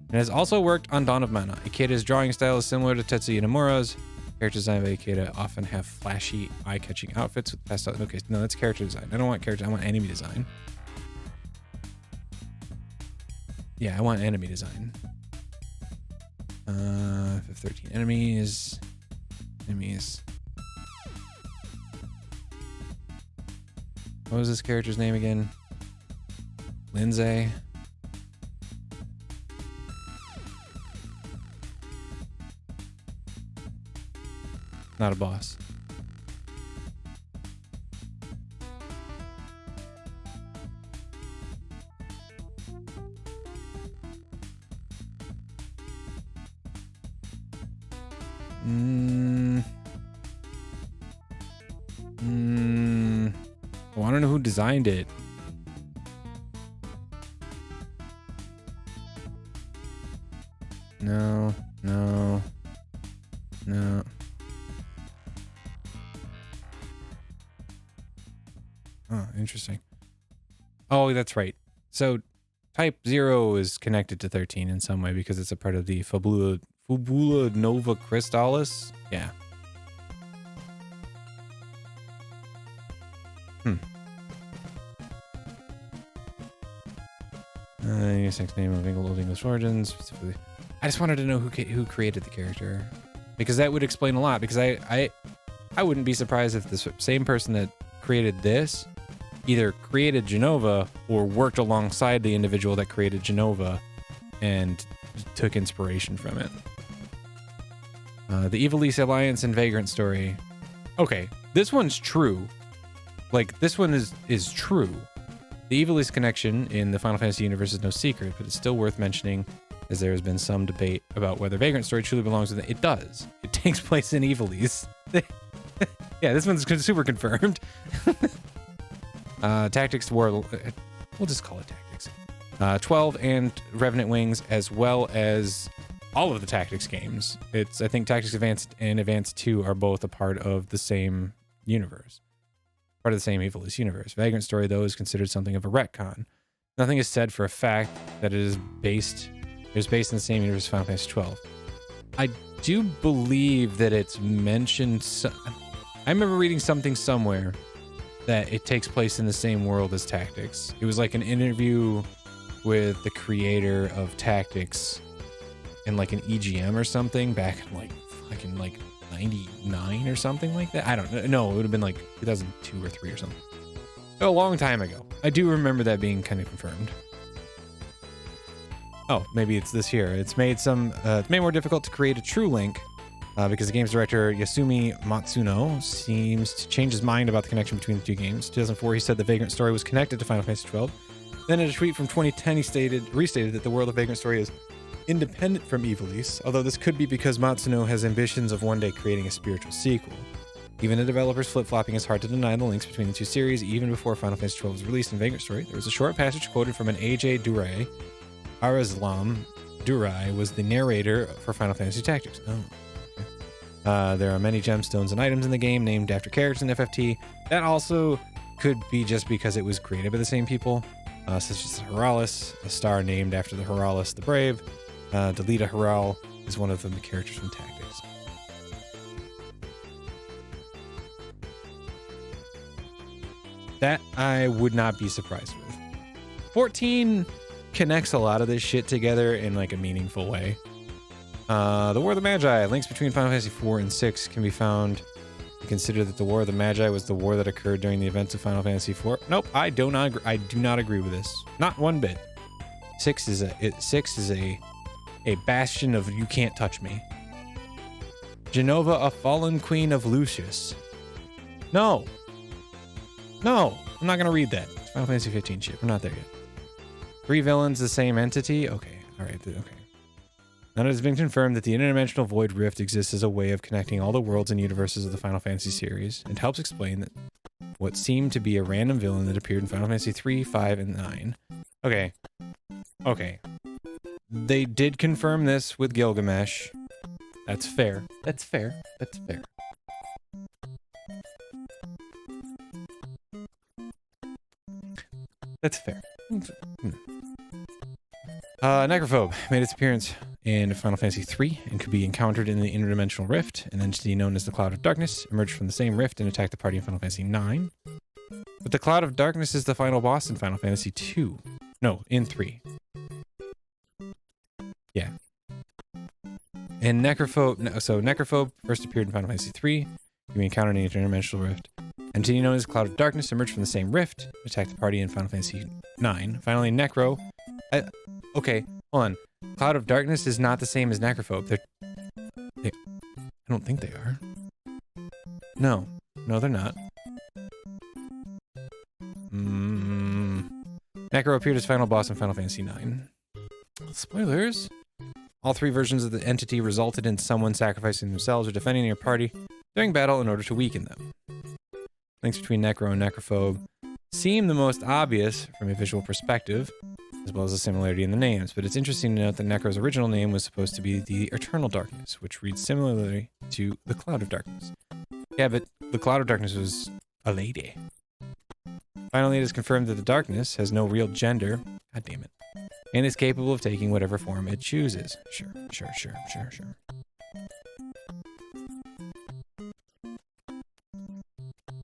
and has also worked on Dawn of Mana. Ikeda's drawing style is similar to Tetsuya Nomura's. Characters designed by Ikeda often have flashy, eye-catching outfits with pastel. Okay, no, that's character design. I don't want character. I want enemy design. Yeah, I want enemy design. 13 enemies. What was this character's name again? Lindsay. Not a boss. I don't know who designed it. No. Oh, interesting. Oh, that's right. So Type 0 is connected to 13 in some way because it's a part of the Fabula Nova Crystallis. Yeah. Unisex name of English origins. Specifically, I just wanted to know who created the character, because that would explain a lot. Because I wouldn't be surprised if the same person that created this either created Genova or worked alongside the individual that created Genova and took inspiration from it. The Ivalice Alliance and Vagrant story. Okay, this one's true. Like, this one is true. The Ivalice connection in the Final Fantasy universe is no secret, but it's still worth mentioning, as there has been some debate about whether Vagrant story truly belongs with it. It does. It takes place in Ivalice. Yeah, this one's super confirmed. Tactics War. We'll just call it Tactics. 12 and Revenant Wings, as well as all of the Tactics games. I think Tactics Advanced and Advanced 2 are both a part of the same universe. Part of the same Evilus universe. Vagrant Story, though, is considered something of a retcon. Nothing is said for a fact that it is based in the same universe as Final Fantasy 12. I do believe that it's mentioned. I remember reading something somewhere that it takes place in the same world as Tactics. It was like an interview with the creator of Tactics in like an EGM or something back in like fucking like 99 or something like that. I don't know. It would have been like 2002 or 3 or something. A long time ago. I do remember that being kind of confirmed. Oh, maybe it's this year. It's made more difficult to create a true link because the game's director Yasumi Matsuno seems to change his mind about the connection between the two games. 2004, he said the Vagrant Story was connected to Final Fantasy 12. Then in a tweet from 2010, he restated that the world of Vagrant Story is independent from Evilus, although this could be because Matsuno has ambitions of one day creating a spiritual sequel. Even the developers flip-flopping, it's hard to deny the links between the two series. Even before Final Fantasy 12 was released in Vagrant Story, there was a short passage quoted from an AJ Durai. Arazlam Durai was the narrator for Final Fantasy Tactics. Oh, okay. There are many gemstones and items in the game named after characters in FFT. That also could be just because it was created by the same people, such as Heralis, a star named after the Heralis the Brave. Delita Heral is one of the characters from Tactics. That I would not be surprised with. 14 connects a lot of this shit together in like a meaningful way. The War of the Magi. Links between Final Fantasy 4 and 6 can be found. Consider that the War of the Magi was the war that occurred during the events of Final Fantasy 4. Nope, I do not agree with this. Not one bit. 6 is a bastion of you can't touch me. Genova, a fallen queen of Lucius. No, I'm not gonna read that. It's Final Fantasy 15 shit. We're not there yet. 3 villains, the same entity? Okay, alright, okay. Now it has been confirmed that the interdimensional void rift exists as a way of connecting all the worlds and universes of the Final Fantasy series, and helps explain that what seemed to be a random villain that appeared in Final Fantasy 3, 5, and 9. Okay. They did confirm this with Gilgamesh. That's fair. That's fair. Necrophobe made its appearance in Final Fantasy 3 and could be encountered in the interdimensional rift. An entity known as the Cloud of Darkness emerged from the same rift and attacked the party in Final Fantasy 9. But the Cloud of Darkness is the final boss in Final Fantasy 2. No, in 3. Yeah. And Necrophobe first appeared in Final Fantasy 3. Can be encountered in the interdimensional rift. Entity known as Cloud of Darkness emerged from the same rift, attacked the party in Final Fantasy 9. Finally, Necro. Okay, hold on. Cloud of Darkness is not the same as Necrophobe. I don't think they are. No, they're not. Necro appeared as final boss in Final Fantasy 9. Spoilers. All 3 versions of the entity resulted in someone sacrificing themselves or defending their party during battle in order to weaken them. Links between Necro and Necrophobe seem the most obvious from a visual perspective, as well as a similarity in the names, but it's interesting to note that Necro's original name was supposed to be the Eternal Darkness, which reads similarly to the Cloud of Darkness. Yeah, but the Cloud of Darkness was a lady. Finally, it is confirmed that the Darkness has no real gender, god damn it, and is capable of taking whatever form it chooses. Sure.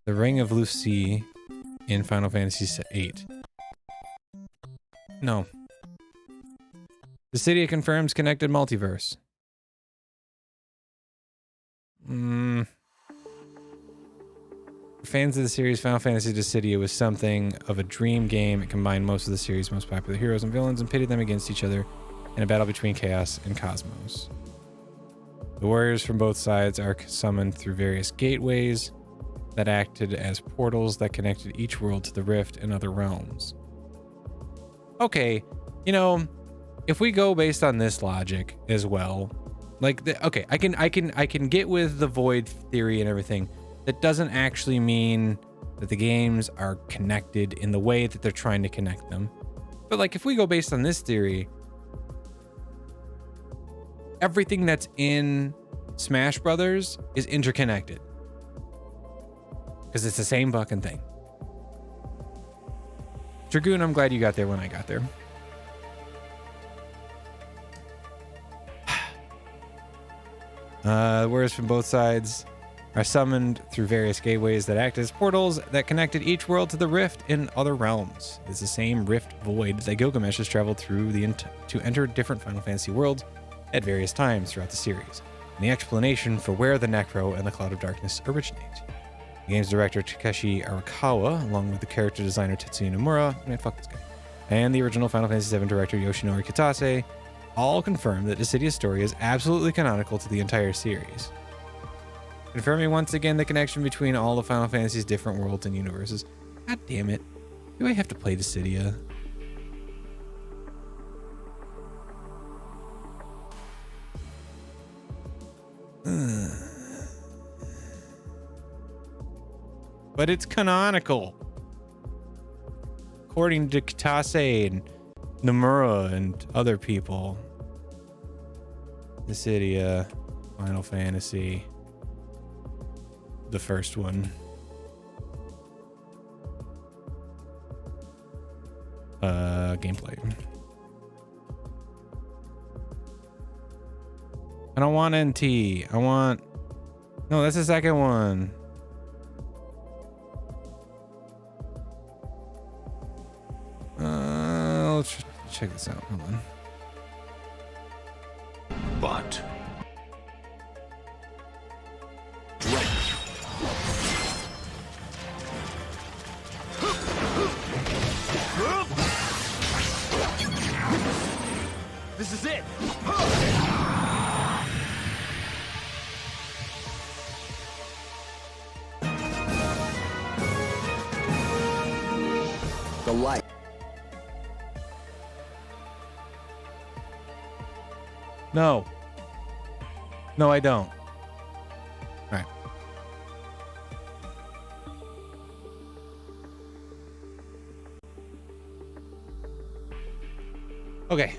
The Ring of Lucy in Final Fantasy VIII. No. Dissidia confirms connected multiverse. For fans of the series, Final Fantasy Dissidia was something of a dream game. It combined most of the series' most popular heroes and villains and pitted them against each other in a battle between Chaos and Cosmos. The warriors from both sides are summoned through various gateways that acted as portals that connected each world to the Rift and other realms. Okay, if we go based on this logic as well, I can get with the void theory and everything. That doesn't actually mean that the games are connected in the way that they're trying to connect them. But like, if we go based on this theory, everything that's in Smash Brothers is interconnected. Because it's the same fucking thing. Dragoon, I'm glad you got there when I got there. Warriors from both sides are summoned through various gateways that act as portals that connected each world to the rift in other realms. It's the same rift void that Gilgamesh has traveled through to enter different Final Fantasy worlds at various times throughout the series, and the explanation for where the Necro and the Cloud of Darkness originate. The game's director Takeshi Arakawa, along with the character designer Tetsuya Nomura, man, fuck this guy, and the original Final Fantasy VII director Yoshinori Kitase, all confirm that Dissidia's story is absolutely canonical to the entire series, confirming once again the connection between all the Final Fantasy's different worlds and universes. God damn it. Do I have to play Dissidia? But it's canonical. According to Kitase and Nomura and other people. Dissidia, Final Fantasy, the first one. Gameplay. I don't want NT. I want... No, that's the second one. Let's check this out. Hold on. But This is it. The light. No. No, I don't. All right. Okay.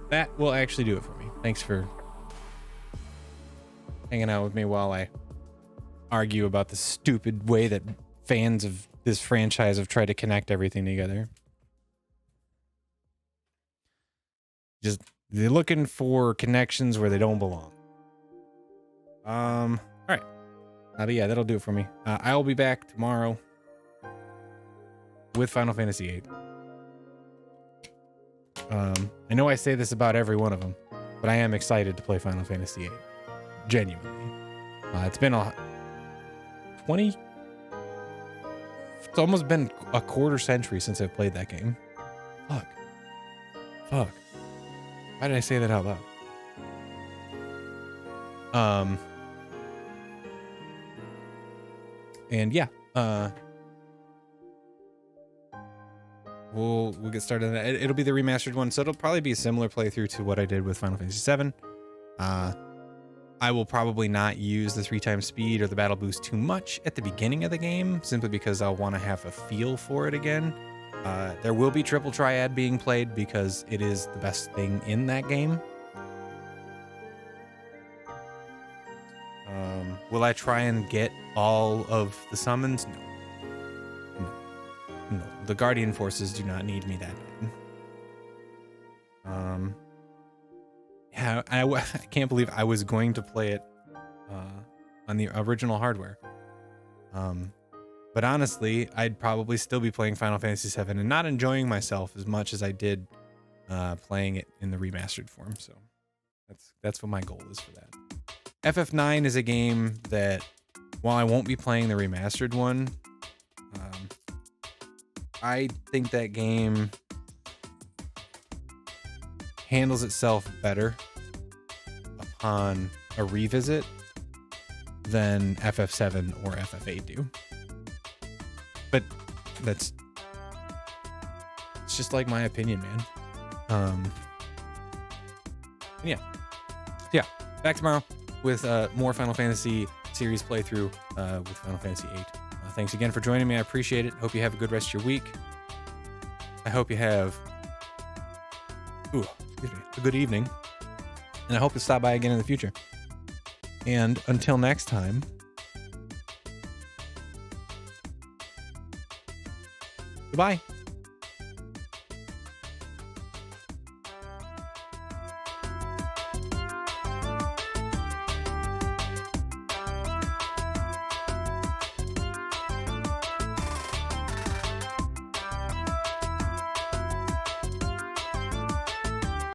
That will actually do it for me. Thanks for hanging out with me while I argue about the stupid way that fans of this franchise have tried to connect everything together. Just, they're looking for connections where they don't belong. All right. But yeah, that'll do it for me. I'll be back tomorrow with Final Fantasy VIII. I know I say this about every one of them, but I am excited to play Final Fantasy VIII. Genuinely. It's been a 20... It's almost been a quarter century since I've played that game. Fuck. Fuck. Why did I say that out loud? And yeah, we'll get started on that. It'll be the remastered one, so it'll probably be a similar playthrough to what I did with Final Fantasy VII. I will probably not use the 3x speed or the battle boost too much at the beginning of the game, simply because I'll want to have a feel for it again. There will be triple triad being played because it is the best thing in that game. Will I try and get all of the summons? No. The Guardian forces do not need me that bad. Yeah, I can't believe I was going to play it on the original hardware. But honestly, I'd probably still be playing Final Fantasy VII and not enjoying myself as much as I did playing it in the remastered form. So that's what my goal is for that. FF9 is a game that, while I won't be playing the remastered one, I think that game handles itself better upon a revisit than FF7 or FF8 do. But it's just like my opinion, man. Yeah, back tomorrow with more Final Fantasy series playthrough with Final Fantasy VIII. Thanks again for joining me. I appreciate it. Hope you have a good rest of your week. I hope you have a good evening. And I hope to stop by again in the future. And until next time, goodbye.